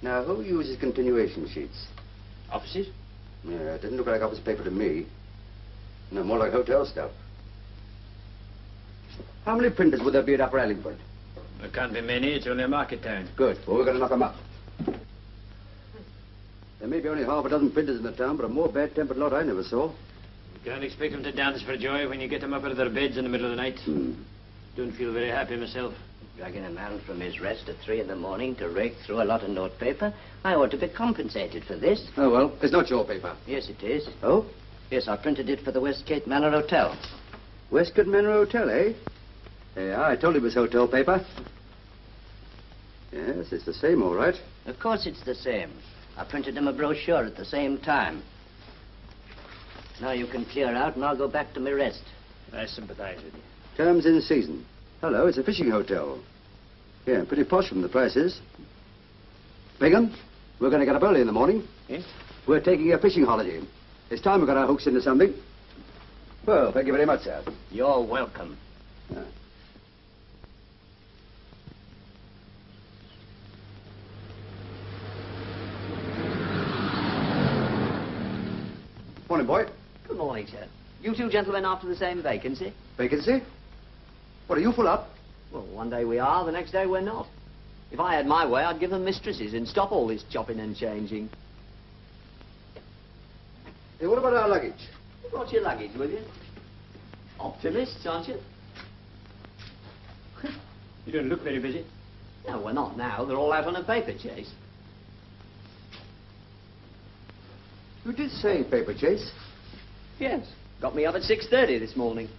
Now, who uses continuation sheets? Offices? Yeah, it didn't look like office paper to me. No, more like hotel stuff. How many printers would there be at Upper Ellingford? There can't be many. It's only a market town. Good. Well, we're going to knock them up. There may be only half a dozen printers in the town, but a more bad-tempered lot I never saw. You can't expect them to dance for joy when you get them up out of their beds in the middle of the night. Don't feel very happy myself. Dragging a man from his rest at 3 in the morning to rake through a lot of notepaper. I ought to be compensated for this. Oh, well, it's not your paper. Yes, it is. Oh? Yes, I printed it for the Westgate Manor Hotel. Westgate Manor Hotel, eh? Yeah, I told him it was hotel paper. Yes, it's the same, all right. Of course it's the same. I printed him a brochure at the same time. Now you can clear out and I'll go back to my rest. I sympathize with you. Terms in season. Hello, it's a fishing hotel. Yeah, pretty posh from the prices. Bingham, we're going to get up early in the morning. Yes? We're taking a fishing holiday. It's time we got our hooks into something. Well, thank you very much, sir. You're welcome. Morning, boy. Good morning, sir. You two gentlemen after the same vacancy? Vacancy? What, are you full up? Well, one day we are, the next day we're not. If I had my way, I'd give them mistresses and stop all this chopping and changing. Hey, what about our luggage? You brought your luggage with you? Optimists, aren't you? You don't look very busy. No, we're not now. They're all out on a paper chase. You did say paper chase. Yes. Got me up at 6:30 this morning.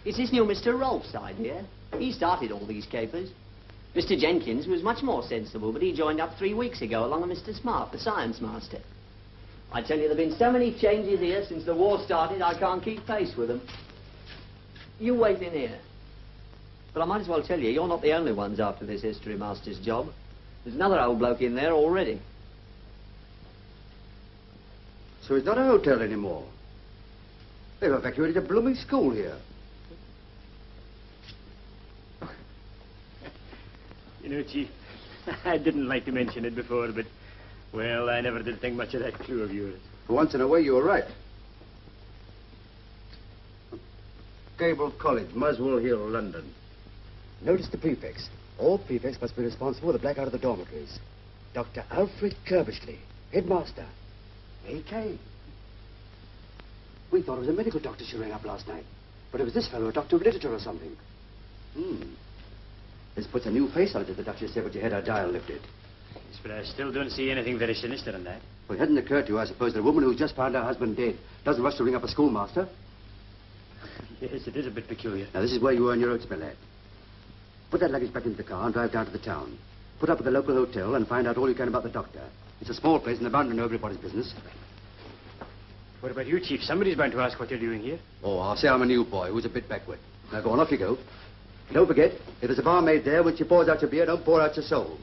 It's this new Mr. Rolfe's idea. He started all these capers. Mr. Jenkins was much more sensible, but he joined up 3 weeks ago along with Mr. Smart, the science master. I tell you, there have been so many changes here since the war started, I can't keep pace with them. You wait in here. But I might as well tell you, you're not the only ones after this history master's job. There's another old bloke in there already. So it's not a hotel anymore. They've evacuated a blooming school here. You know, Chief, I didn't like to mention it before, but, well, I never did think much of that clue of yours. For once in a way, you were right. Cable College, Muswell Hill, London. Notice the prefix. All prefects must be responsible for the blackout of the dormitories. Dr. Alfred Kirbishley, headmaster. A.K. We thought it was a medical doctor she rang up last night. But it was this fellow, a doctor of literature or something. This puts a new face on it, as the Duchess said when she had her dial lifted. Yes, but I still don't see anything very sinister in that. Well, it hadn't occurred to you, I suppose, that a woman who's just found her husband dead doesn't rush to ring up a schoolmaster. Yes, it is a bit peculiar. Now, this is where you earn your oats, my lad. Put that luggage back into the car and drive down to the town. Put up at the local hotel and find out all you can about the doctor. It's a small place and they're bound to know everybody's business. What about you, Chief? Somebody's bound to ask what you're doing here. Oh, I'll say I'm a new boy who's a bit backward. Now, go on, off you go. Don't forget, if there's a barmaid there, when she pours out your beer, don't pour out your soul.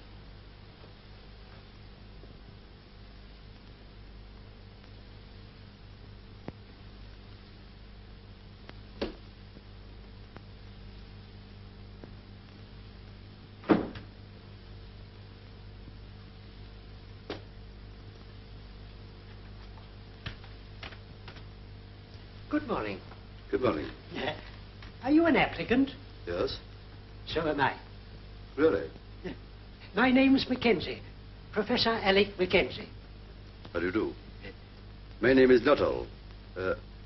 Good morning. Good morning. Are you an applicant? Yes? So am I. Really? My name's Mackenzie. Professor Alec Mackenzie. How do you do? My name is Nuttall.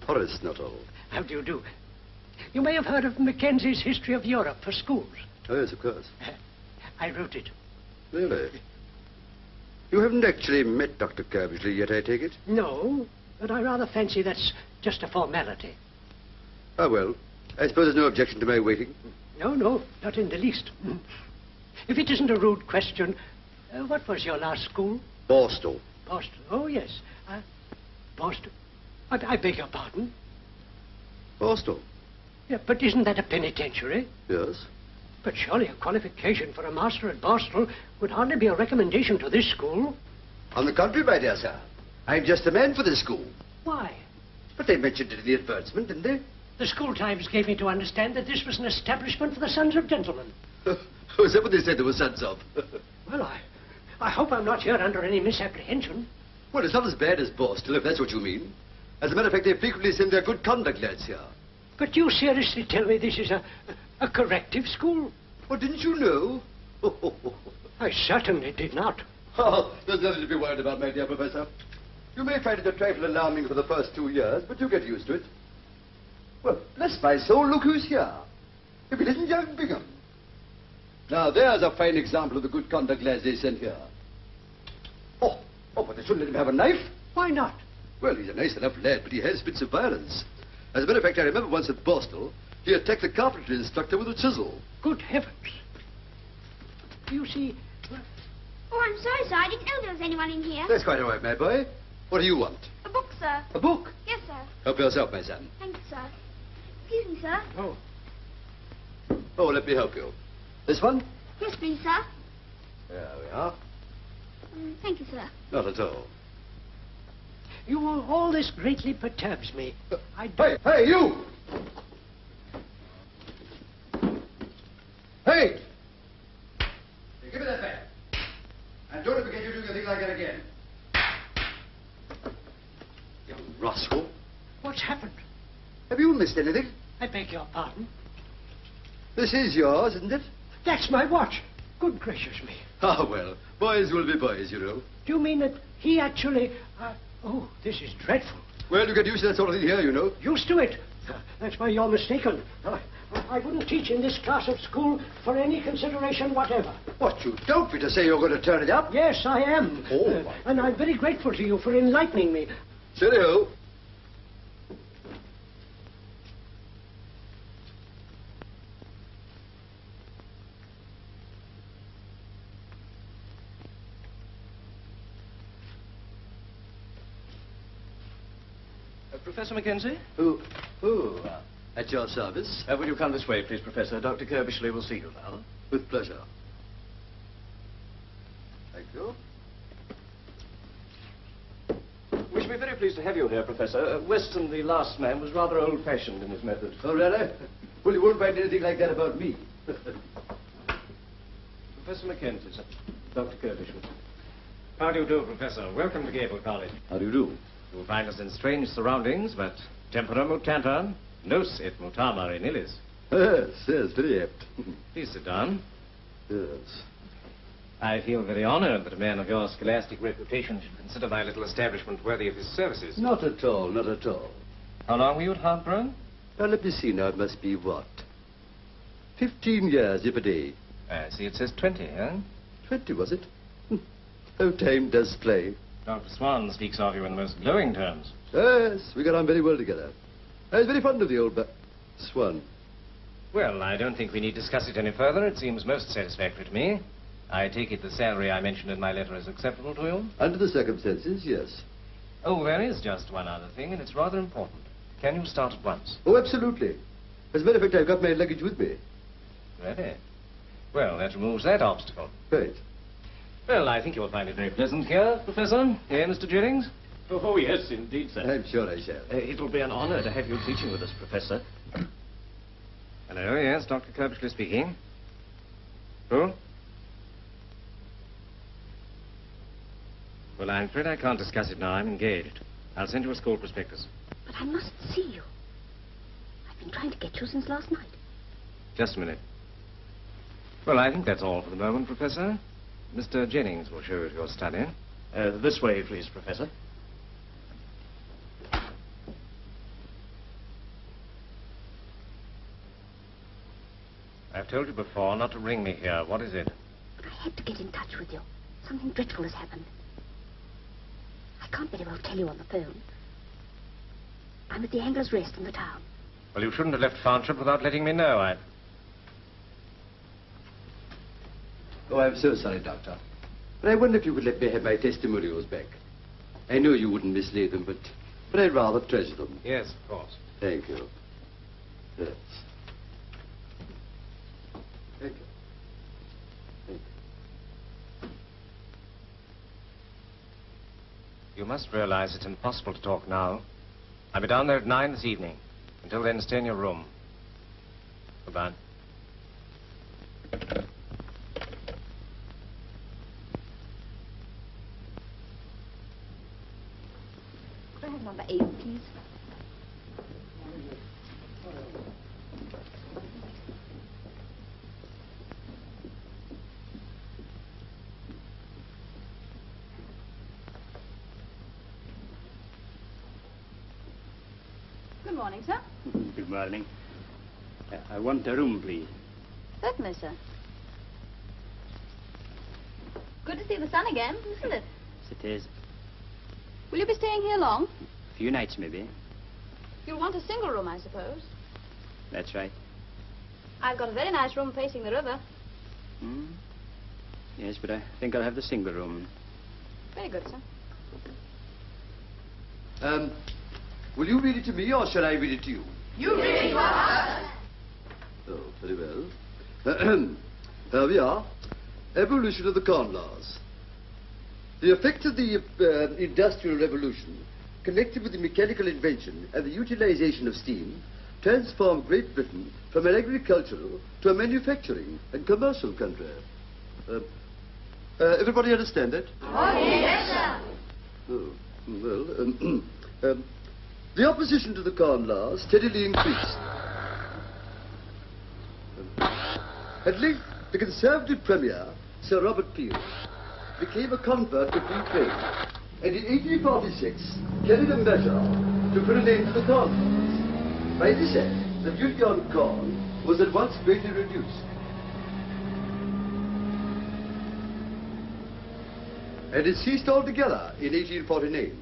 Horace Nuttall. How do you do? You may have heard of Mackenzie's History of Europe for schools. Oh, yes, of course. I wrote it. Really? You haven't actually met Dr. Kirbishley yet, I take it? No, but I rather fancy that's just a formality. Ah, well, I suppose there's no objection to my waiting. No, not in the least. If it isn't a rude question, what was your last school? Borstal. Boston. Oh, yes. Boston. I beg your pardon? Borstal. Yeah, but isn't that a penitentiary? Yes. But surely a qualification for a master at Borstal would hardly be a recommendation to this school. On the contrary, my dear sir. I'm just the man for this school. Why? But they mentioned it in the advertisement, didn't they? The school times gave me to understand that this was an establishment for the sons of gentlemen. Oh, is that what they said there were sons of? Well, I hope I'm not here under any misapprehension. Well, it's not as bad as Borstal, if that's what you mean. As a matter of fact, they frequently send their good conduct lads here. But you seriously tell me this is a corrective school? Oh, didn't you know? I certainly did not. Oh, there's nothing to be worried about, my dear Professor. You may find it a trifle alarming for the first 2 years, but you'll get used to it. Well, bless my soul, look who's here. If it isn't young Bingham. Now, there's a fine example of the good conduct lads they sent here. Oh, but they shouldn't let him have a knife. Why not? Well, he's a nice enough lad, but he has bits of violence. As a matter of fact, I remember once at Borstal, he attacked the carpentry instructor with a chisel. Good heavens. You see... Oh, I'm sorry, sir. I didn't know there was anyone in here. That's quite all right, my boy. What do you want? A book, sir. A book? Yes, sir. Help yourself, my son. Thank you, sir. Excuse me, sir. Oh, let me help you. This one? Yes, please, sir. There we are. Thank you, sir. Not at all. All this greatly perturbs me. Hey, you! Hey! Give me that back. And don't forget you doing a thing like that again. Young rascal. What's happened? Have you missed anything? I beg your pardon? This is yours, isn't it? That's my watch. Good gracious me. Ah, well, boys will be boys, you know. Do you mean that he actually... Oh, this is dreadful. Well, you get used to that sort of thing here, you know. Used to it? That's why you're mistaken. I wouldn't teach in this class of school for any consideration whatever. What, you don't mean to say you're going to turn it up? Yes, I am. Oh. And I'm very grateful to you for enlightening me. Cheerio. Professor Mackenzie? At your service. Will you come this way, please, Professor? Dr. Kirbishley will see you now. With pleasure. Thank you. We should be very pleased to have you here, Professor. Weston, the last man, was rather old-fashioned in his method. Oh, really? Well, you won't find anything like that about me. Professor Mackenzie, sir. Dr. Kirby. How do you do, Professor? Welcome to Gable College. How do you do? You'll find us in strange surroundings, but tempora mutantur, nos et mutamur in illis. Yes, very apt. Please sit down. Yes. I feel very honored that a man of your scholastic reputation should consider my little establishment worthy of his services. Not at all, not at all. How long were you at Hartborough? Now, let me see now. It must be what? 15 years, if a day. I see it says 20, huh? 20, was it? Oh, time does play. Dr. Swan speaks of you in the most glowing terms. Yes, we got on very well together. I was very fond of the old Swan. Well, I don't think we need discuss it any further. It seems most satisfactory to me. I take it the salary I mentioned in my letter is acceptable to you? Under the circumstances, yes. Oh, there is just one other thing, and it's rather important. Can you start at once? Oh, absolutely. As a matter of fact, I've got my luggage with me. Really? Well, that removes that obstacle. Right. Well, I think you'll find it very pleasant here, Professor. Here, Mr. Jennings? Oh, yes, indeed, sir. I'm sure I shall. It'll be an honor to have you teaching with us, Professor. Hello, yes, Dr. Kirbishley speaking. Who? Well, I'm afraid I can't discuss it now. I'm engaged. I'll send you a school prospectus. But I must see you. I've been trying to get you since last night. Just a minute. Well, I think that's all for the moment, Professor. Mr. Jennings will show you to your study. This way, please, Professor. I've told you before not to ring me here. What is it? But I had to get in touch with you. Something dreadful has happened. I can't very well tell you on the phone. I'm at the Angler's Rest in the town. Well, you shouldn't have left Farnshire without letting me know. Oh, I'm so sorry, Doctor. But I wonder if you could let me have my testimonials back. I know you wouldn't mislay them, but I'd rather treasure them. Yes, of course. Thank you. Yes. Thank you. Thank you. You must realize it's impossible to talk now. I'll be down there at 9 this evening. Until then, stay in your room. Goodbye. Could I have number 8, please? Good morning, sir. Good morning. I want a room, please. Certainly, sir. Good to see the sun again, isn't it? Yes, it is. Will you be staying here long? A few nights, maybe. You'll want a single room, I suppose. That's right. I've got a very nice room facing the river. Hmm? Yes, but I think I'll have the single room. Very good, sir. Will you read it to me, or shall I read it to you? You read it to us. Oh, very well. Here we are. Evolution of the Corn Laws. The effect of the Industrial Revolution, connected with the mechanical invention and the utilization of steam, transformed Great Britain from an agricultural to a manufacturing and commercial country. Everybody understand that? Oh, yes, sir. Oh, well, the opposition to the Corn Laws steadily increased. At length, the Conservative Premier, Sir Robert Peel, became a convert to free trade, and in 1846 carried a measure to put an end to the Corn Laws. By this act, the duty on corn was at once greatly reduced. And it ceased altogether in 1849,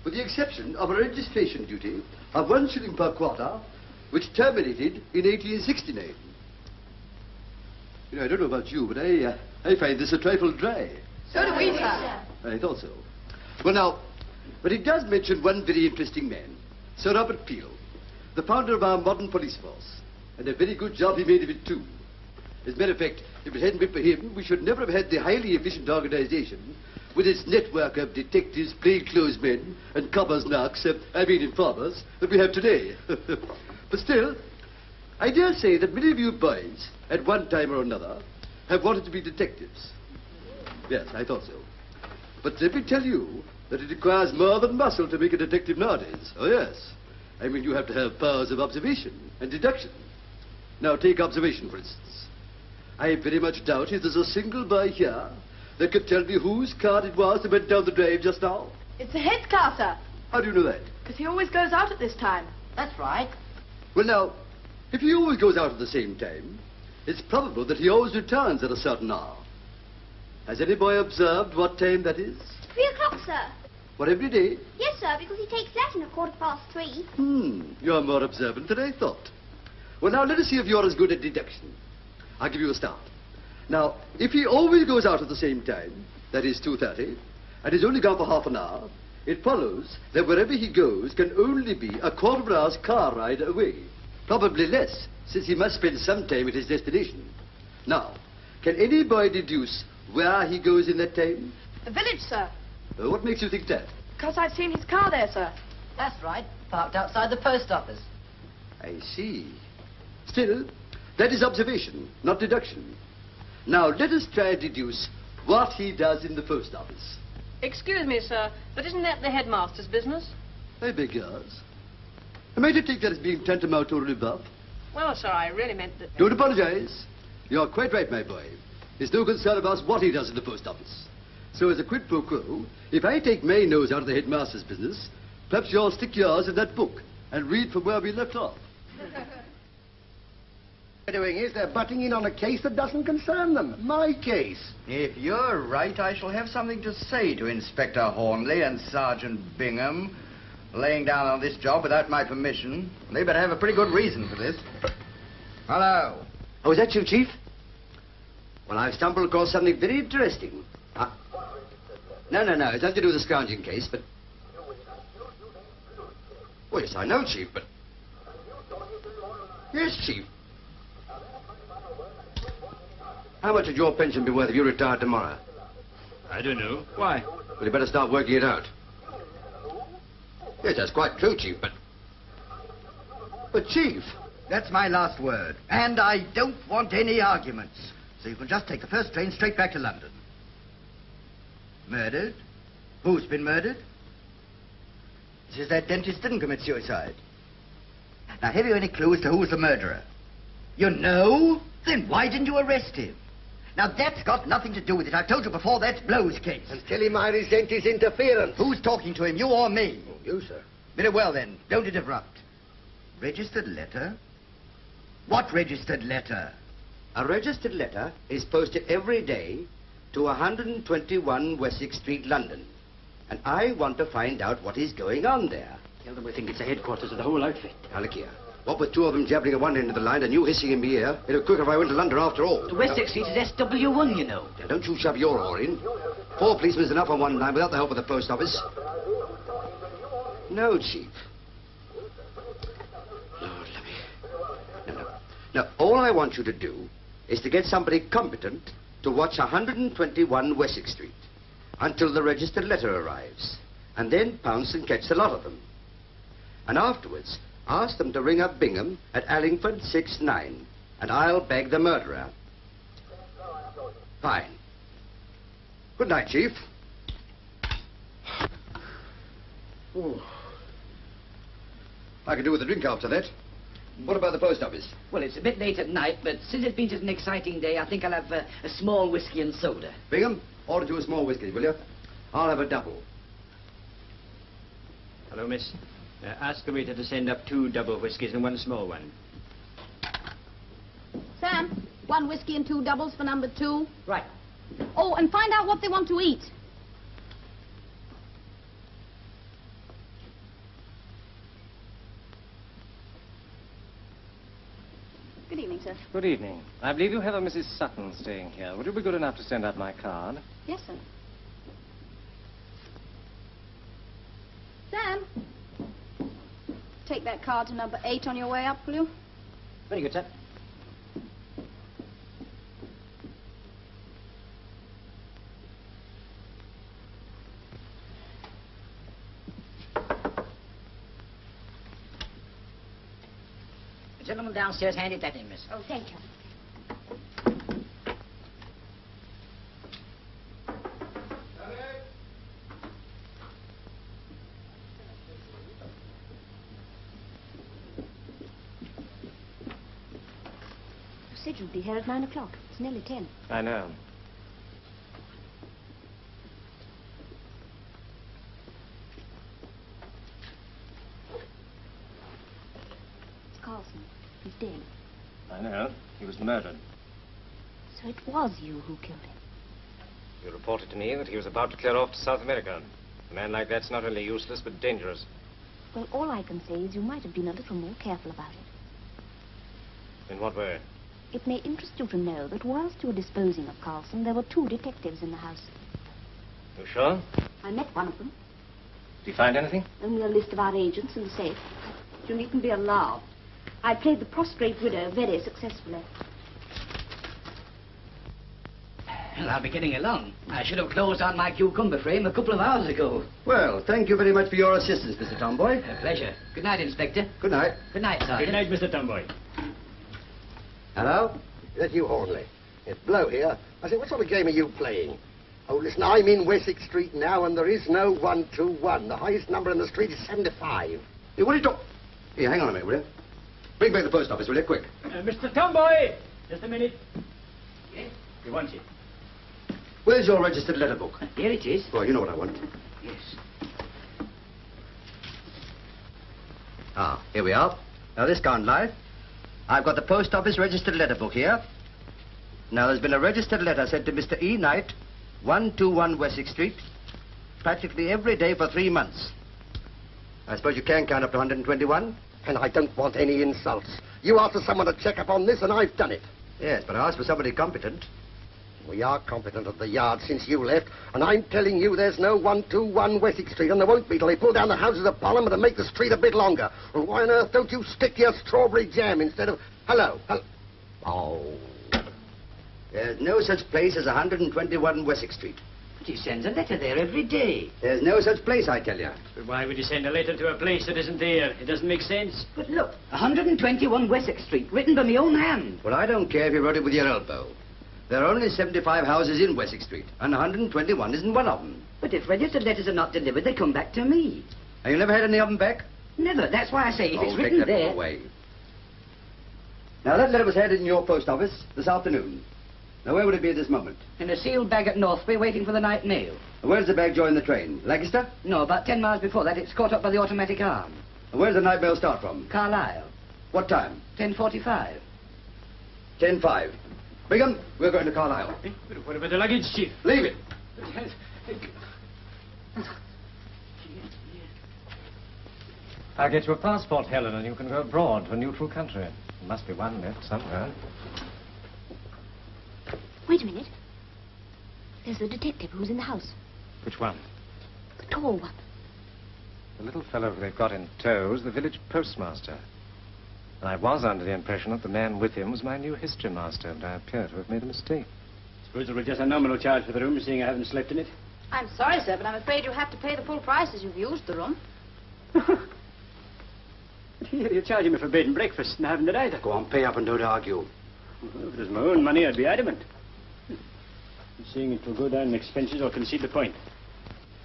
with the exception of a registration duty of 1 shilling per quarter, which terminated in 1869. You know, I don't know about you, but I find this a trifle dry. So do we, sir. I thought so. Well, now, but it does mention one very interesting man, Sir Robert Peel, the founder of our modern police force, and a very good job he made of it, too. As a matter of fact, If it hadn't been for him, we should never have had the highly efficient organization with its network of detectives, plainclothesmen, and coppers narcs, informers, that we have today. But still, I dare say that many of you boys, at one time or another, have wanted to be detectives. Yes, I thought so. But let me tell you that it requires more than muscle to make a detective nowadays. Oh, yes. I mean, you have to have powers of observation and deduction. Now, take observation, for instance. I very much doubt if there's a single boy here that could tell me whose card it was that went down the drive just now. It's a head car, sir. How do you know that? Because he always goes out at this time. That's right. Well, now, if he always goes out at the same time, it's probable that he always returns at a certain hour. Has any boy observed what time that is? 3 o'clock, sir. What, every day? Yes, sir, because he takes Latin at 3:15. You're more observant than I thought. Well, now, let us see if you're as good at deduction. I'll give you a start. Now, if he always goes out at the same time, that is 2:30, and is only gone for half an hour, it follows that wherever he goes can only be a quarter of an hour's car ride away. Probably less, since he must spend some time at his destination. Now, can any boy deduce where he goes in that time? The village, sir. What makes you think that? Because I've seen his car there, sir. That's right. Parked outside the post office. I see. Still, that is observation, not deduction. Now, let us try to deduce what he does in the post office. Excuse me, sir, but isn't that the headmaster's business? I beg yours. Am I to take that as being tantamount to a rebuff? Well, sir, I really meant that... Don't apologize. You're quite right, my boy. There's no concern about what he does in the post office. So as a quid pro quo, if I take my nose out of the headmaster's business, perhaps you'll stick yours in that book and read from where we left off. What they're doing is they're butting in on a case that doesn't concern them. My case. If you're right, I shall have something to say to Inspector Hornleigh and Sergeant Bingham, laying down on this job without my permission. They better have a pretty good reason for this. Hello. Oh, is that you, Chief? Well, I've stumbled across something very interesting. No. It's nothing to do with the scrounging case, but... Oh, yes, I know, Chief, but... Yes, Chief. How much would your pension be worth if you retired tomorrow? I don't know. Why? Well, you better start working it out. Yes, that's quite true, Chief, but... But, Chief... That's my last word. And I don't want any arguments. So you can just take the first train straight back to London. Murdered? Who's been murdered? Says that dentist didn't commit suicide. Now, have you any clue as to who's the murderer? You know? Then why didn't you arrest him? Now, that's got nothing to do with it. I've told you before, that's Blow's case. And tell him I resent his interference. Who's talking to him, you or me? Oh, you, sir. Very well, then. Don't interrupt. Registered letter? What registered letter? A registered letter is posted every day to 121 Wessex Street, London. And I want to find out what is going on there. Tell them we think it's the headquarters of the whole outfit. Now, look here. What with 2 of them jabbering at one end of the line and you hissing in my ear, it'd be quicker if I went to London after all. The Wessex Street is SW1, you know. Now, don't you shove your oar in. 4 policemen is enough on one line without the help of the post office. No, Chief. Lord, let me... No. Now, all I want you to do is to get somebody competent to watch 121 Wessex Street until the registered letter arrives, and then pounce and catch the lot of them. And afterwards, ask them to ring up Bingham at Allingford 69, and I'll bag the murderer. Fine. Good night, Chief. Oh. I could do with a drink after that. What about the post office? Well, it's a bit late at night, but since it's been such an exciting day, I think I'll have a small whiskey and soda. Bingham, order you a small whiskey, will you? I'll have a double. Hello, miss. Ask the waiter to send up 2 double whiskies and 1 small one. Sam, 1 whiskey and 2 doubles for number 2. Right. Oh, and find out what they want to eat. Good evening, sir. Good evening. I believe you have a Mrs. Sutton staying here. Would you be good enough to send out my card? Yes, sir. Sam, take that card to number 8 on your way up, will you? Very good, sir. Gentleman downstairs, handed that in, miss. Oh, thank you. You said you'd be here at 9 o'clock. It's nearly 10. I know. It's Carlson. He's dead. I know. He was murdered. So it was you who killed him. You reported to me that he was about to clear off to South America. A man like that's not only useless, but dangerous. Well, all I can say is you might have been a little more careful about it. In what way? It may interest you to know that whilst you were disposing of Carlson, there were 2 detectives in the house. You sure? I met one of them. Did you find anything? Only a list of our agents in the safe. You needn't be alarmed. I played the prostrate widow very successfully. Well, I'll be getting along. I should have closed on my cucumber frame a couple of hours ago. Well, thank you very much for your assistance, Mr. Tomboy. A pleasure. Good night, Inspector. Good night. Good night, Sergeant. Good night, Mr. Tomboy. Hello? Is that you, Hornleigh? It's Blow here. I say, what sort of game are you playing? Oh, listen, I'm in Wessex Street now, and there is no 121. The highest number in the street is 75. Hey, what are you talking? Here, hang on a minute, will you? Bring back the post office, will you? Quick. Mr. Tomboy! Just a minute. Yes? We want you. Where's your registered letter book? Here it is. Well, you know what I want. Yes. Ah, here we are. Now, this can't lie. I've got the post office registered letter book here. Now, there's been a registered letter sent to Mr. E. Knight, 121 Wessex Street, practically every day for 3 months. I suppose you can count up to 121? And I don't want any insults. You asked for someone to check up on this, and I've done it. Yes, but I asked for somebody competent. We are competent at the yard since you left, and I'm telling you there's no 121 Wessex Street, and there won't be till they pull down the houses of Parliament and make the street a bit longer. And why on earth don't you stick your strawberry jam instead of... Hello? Oh. There's no such place as 121 Wessex Street. But he sends a letter there every day. There's no such place, I tell you. But why would you send a letter to a place that isn't there? It doesn't make sense. But look, 121 Wessex Street, written by my own hand. Well, I don't care if you wrote it with your elbow. There are only 75 houses in Wessex Street, and 121 isn't one of them. But if registered letters are not delivered, they come back to me. And you never had any of them back? Never. That's why I say if it's take written that there... away. Now, that letter was handed in your post office this afternoon. Now, where would it be at this moment? In a sealed bag at Northby, waiting for the night mail. And where's the bag join the train? Lancaster? No, about 10 miles before that, it's caught up by the automatic arm. And where's the night mail start from? Carlisle. What time? 10:45. 10:05. Bingham, we're going to Carlisle. But what about the luggage, Chief? Leave it. I'll get you a passport, Helen, and you can go abroad to a neutral country. There must be one left somewhere. Wait a minute. There's the detective who's in the house. Which one? The tall one. The little fellow they've got in tow is the village postmaster. And I was under the impression that the man with him was my new history master, and I appear to have made a mistake. Suppose it was just a nominal charge for the room, seeing I haven't slept in it. I'm sorry, sir, but I'm afraid you'll have to pay the full price as you've used the room. Here, you're charging me for bed and breakfast, and I haven't it either. Go on, pay up and don't argue. Well, if it was my own money, I'd be adamant. Seeing it will go down in expenses, I'll concede the point.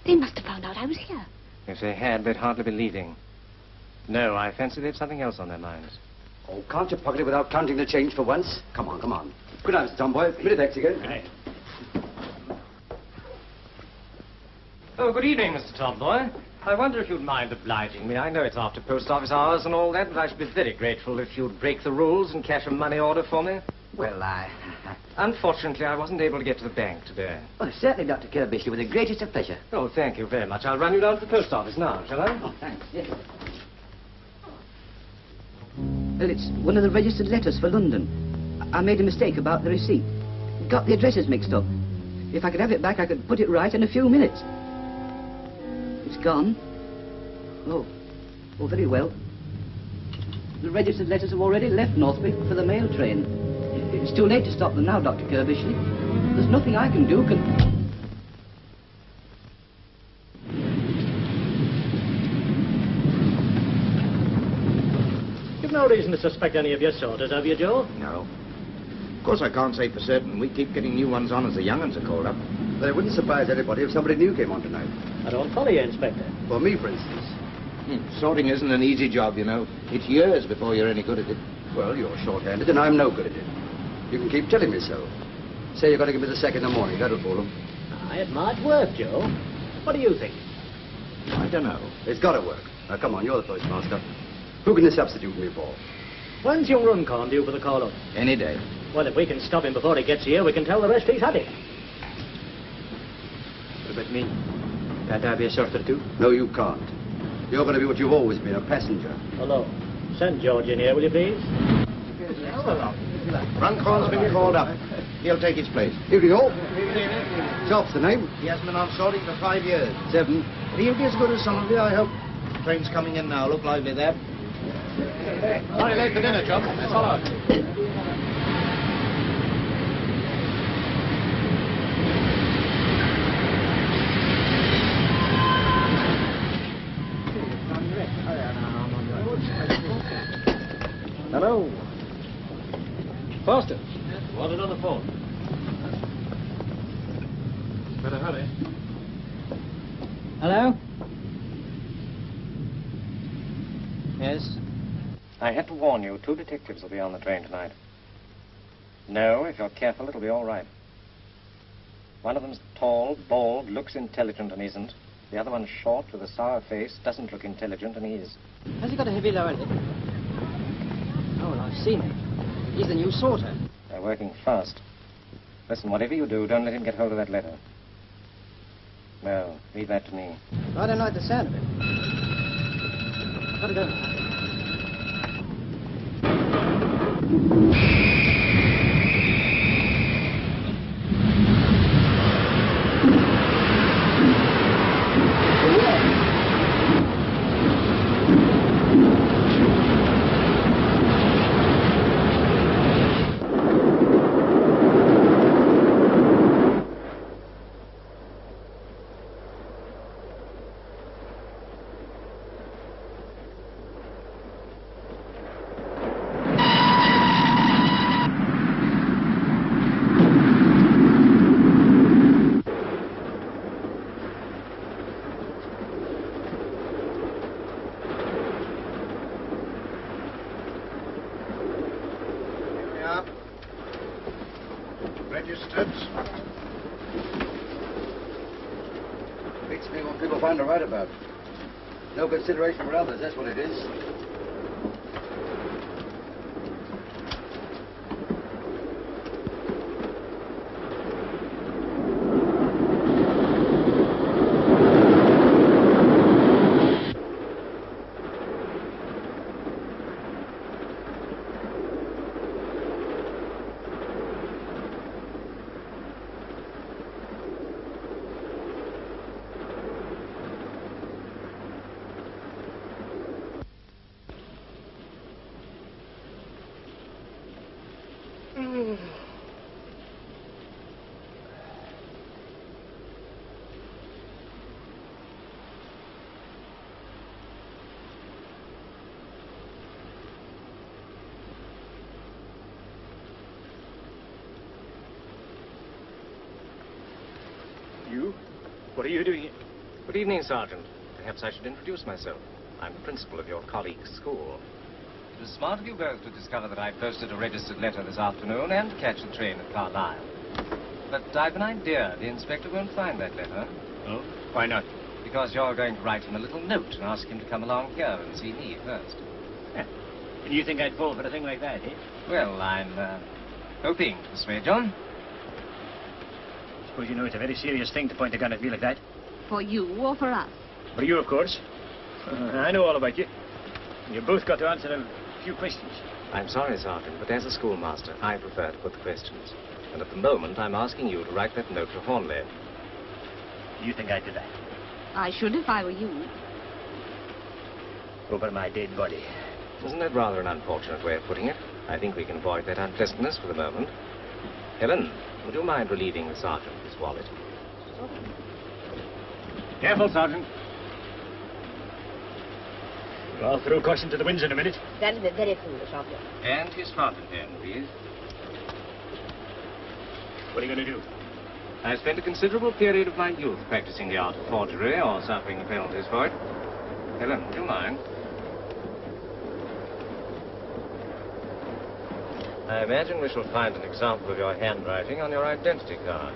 They must have found out I was here. If they had, they'd hardly be leaving. No, I fancy they've something else on their minds. Oh, can't you pocket it without counting the change for once? Come on, come on. Good night, Mr. Tomboy. Minute X again. Right. Oh, good evening, Mr. Tomboy. I wonder if you'd mind obliging me. I know it's after post office hours and all that, but I should be very grateful if you'd break the rules and cash a money order for me. Well, Unfortunately, I wasn't able to get to the bank today. Oh, certainly, Dr. Kirby, with the greatest of pleasure. Oh, thank you very much. I'll run you down to the post office now, shall I? Oh, thanks, yes. Well, it's one of the registered letters for London. I made a mistake about the receipt. Got the addresses mixed up. If I could have it back, I could put it right in a few minutes. It's gone. Oh, very well. The registered letters have already left Northby for the mail train. It's too late to stop them now, Dr. Kirbishley. There's nothing I can do. You've no reason to suspect any of your sorters, have you, Joe? No. Of course, I can't say for certain. We keep getting new ones on as the young uns are called up. But it wouldn't surprise anybody if somebody new came on tonight. I don't follow you, Inspector. For me, for instance. Sorting isn't an easy job, you know. It's years before you're any good at it. Well, you're short-handed, and I'm no good at it. You can keep telling me so. Say you're going to give me the sack in the morning. That'll fool them. It might work, Joe. What do you think? I don't know. It's got to work. Now, come on, you're the postmaster. Who can you substitute me for? When's young Runcorn due for the call-up? Any day. Well, if we can stop him before he gets here, we can tell the rest he's had it. What about me? Can't I be a sorter too? No, you can't. You're going to be what you've always been, a passenger. Hello. Send George in here, will you please? Runcorn's been called up. He'll take his place. Evening all. Sharp's the name. He hasn't been on sorting for 5 years. 7. But he'll be as good as some of you, I hope. Train's coming in now. Look lively there. Sorry, late for dinner, Chum. Let's follow. Hello. Foster. Wanted on the phone. Better hurry. Hello? Yes? I had to warn you, 2 detectives will be on the train tonight. No, if you're careful, it'll be all right. One of them's tall, bald, looks intelligent and isn't. The other one's short, with a sour face, doesn't look intelligent and is. Has he got a heavy lower lip? Oh, well, I've seen him. He's the new sorter. They're working fast. Listen, whatever you do, don't let him get hold of that letter. No, leave that to me. I don't like the sound of it. Gotta go. Registered. Beats me what people find to write about. No consideration for others, that's what it is. You? What are you doing here? Good evening, Sergeant. Perhaps I should introduce myself. I'm the principal of your colleague's school. It was smart of you both to discover that I posted a registered letter this afternoon and to catch the train at Carlisle. But I've an idea. The inspector won't find that letter. Oh? Why not? Because you're going to write him a little note and ask him to come along here and see me first. And you think I'd fall for a thing like that, eh? Well, I'm hoping to persuade you. Suppose you know it's a very serious thing to point a gun at me like that. For you or for us? For you, of course. I know all about you. You've both got to answer a few questions. I'm sorry, Sergeant, but as a schoolmaster, I prefer to put the questions. And at the moment, I'm asking you to write that note to Hornleigh. You think I'd do that? I should if I were you. Over my dead body. Isn't that rather an unfortunate way of putting it? I think we can avoid that unpleasantness for the moment. Helen, would you mind relieving the sergeant of his wallet? Careful, Sergeant. I'll throw caution to the winds in a minute. That is very foolish of you. And his fountain pen, please. What are you going to do? I spent a considerable period of my youth practicing the art of forgery or suffering the penalties for it. Helen, would you mind? I imagine we shall find an example of your handwriting on your identity card.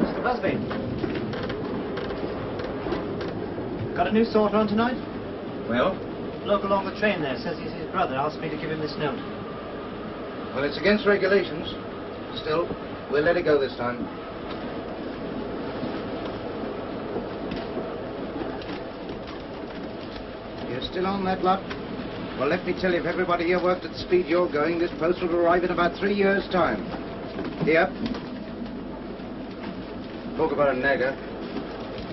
Mr. Busby. Got a new sorter on tonight? Well? Bloke along the train there says he's his brother. Asked me to give him this note. Well, it's against regulations. Still, we'll let it go this time. You're still on that lot? Well, let me tell you, if everybody here worked at the speed you're going, this post will arrive in about 3 years' time. Here. Talk about a nagger.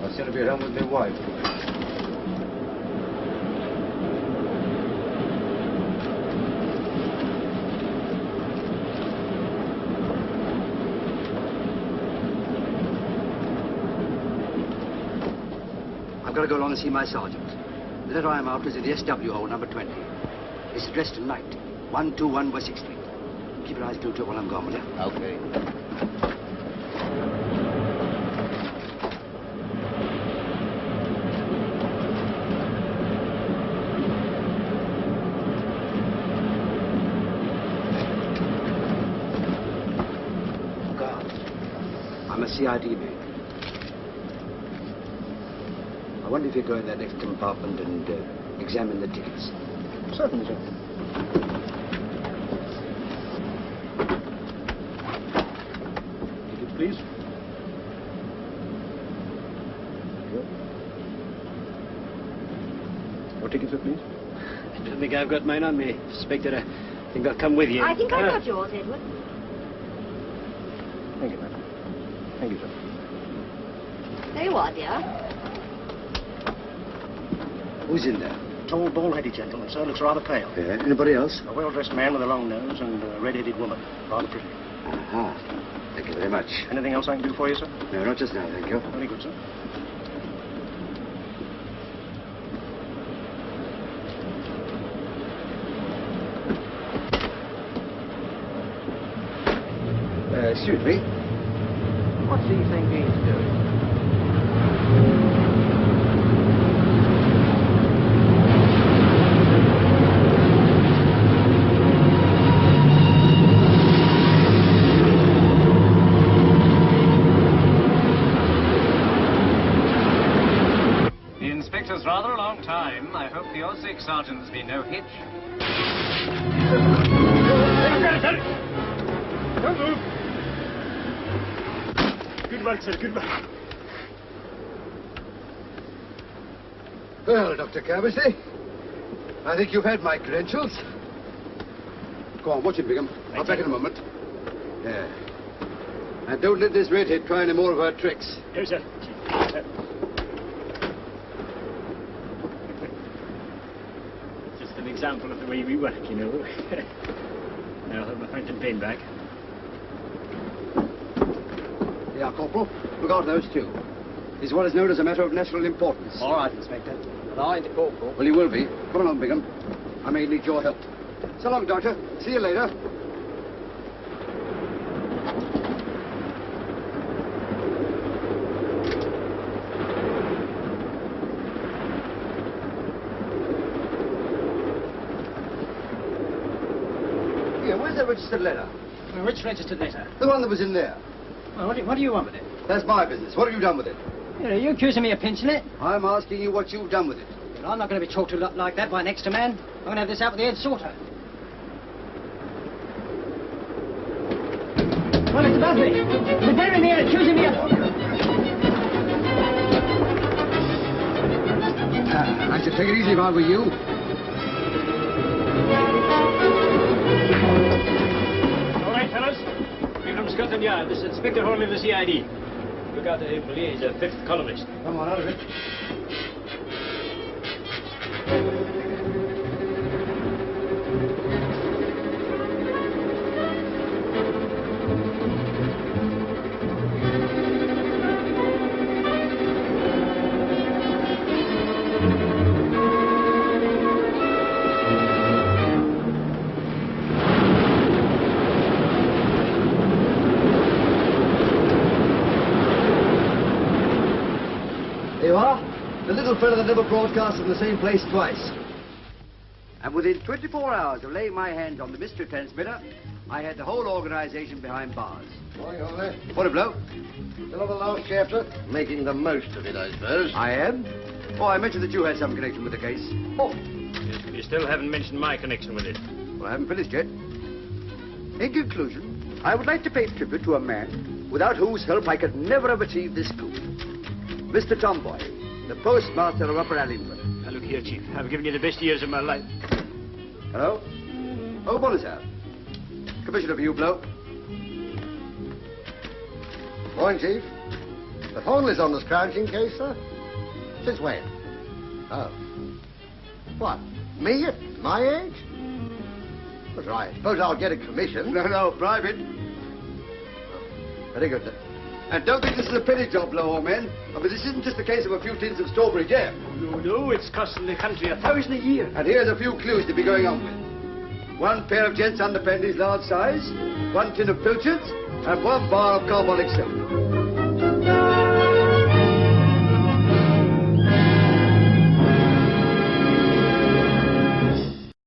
I'll soon be at home with my wife. I've got to go along and see my sergeant. The letter I'm after is in the SW hole, number 20. It's addressed to Knight, 121 Wessex Street. Keep your eyes glued to it while I'm gone, will you? Okay. God, I'm a CID man. I wonder if you go in that next compartment and examine the tickets. Certainly, sir. Ticket, please. Your ticket, sir, please. I don't think I've got mine on me, Inspector. I think I'll come with you. I think I got yours, Edward. Thank you, ma'am. Thank you, sir. There you are, dear. Who's in there? Tall, bald-headed gentleman, sir. Looks rather pale. Yeah. Anybody else? A well-dressed man with a long nose and a red-headed woman. Rather pretty. Aha. Thank you very much. Anything else I can do for you, sir? No, not just now, thank you. Very good, sir. Excuse me. What's he thinking he's doing? The inspector's rather a long time. I hope for your sake, Sergeant, there's been no hitch. Don't move. Good work, sir. Good work. Well, Dr. Calvert, I think you've had my credentials. Go on, watch him, Bingham. I'll be back in a moment. Yeah. And don't let this redhead try any more of her tricks. No, sir. Just an example of the way we work, you know. Now I'll have my fountain pen back. Yeah, Corporal. Look out those two. It's what is known as a matter of national importance. All right, Inspector. And I ain't a corporal. Well, you will be. Come along, Bingham. I may need your help. So long, Doctor. See you later. Here, where's that registered letter? Which registered letter? The one that was in there. Well, what do you want with it? That's my business. What have you done with it? Are you accusing me of pinching it? I'm asking you what you've done with it. Well, I'm not going to be talked to like that by an extra man. I'm going to have this out with the head sorter. Well, it's Buzzley. The devil in here accusing me of... I should take it easy if I were you. All right, fellas. We're from Scotland Yard. This is Inspector Hornleigh of the CID. Look out for him, will you? He's a 5th columnist. Come on, out of it. little fella that never broadcast in the same place twice. And within 24 hours of laying my hands on the mystery transmitter, I had the whole organization behind bars. Morning, Hornleigh. What a blow. Still on the last chapter? Making the most of it, I suppose. I am. Oh, I mentioned that you had some connection with the case. Oh. You still haven't mentioned my connection with it. Well, I haven't finished yet. In conclusion, I would like to pay tribute to a man without whose help I could never have achieved this coup. Mr. Tomboy, the postmaster of Upper Allingford. Now, look here, Chief. I've given you the best years of my life. Hello? Oh, morning, sir. Commissioner for you, bloke. Morning, Chief. The Hornleigh's on the scrounging case, sir? Since when? Oh. What? Me at my age? That's right. I suppose I'll get a commission. No, private. Very good, sir. And don't think this is a penny job, blow, old man. I mean, this isn't just a case of a few tins of strawberry jam. No, it's costing the country $1,000 a year. And here's a few clues to be going on with. 1 pair of gents' underpanties large size, 1 tin of pilchards, and 1 bar of carbolic soap.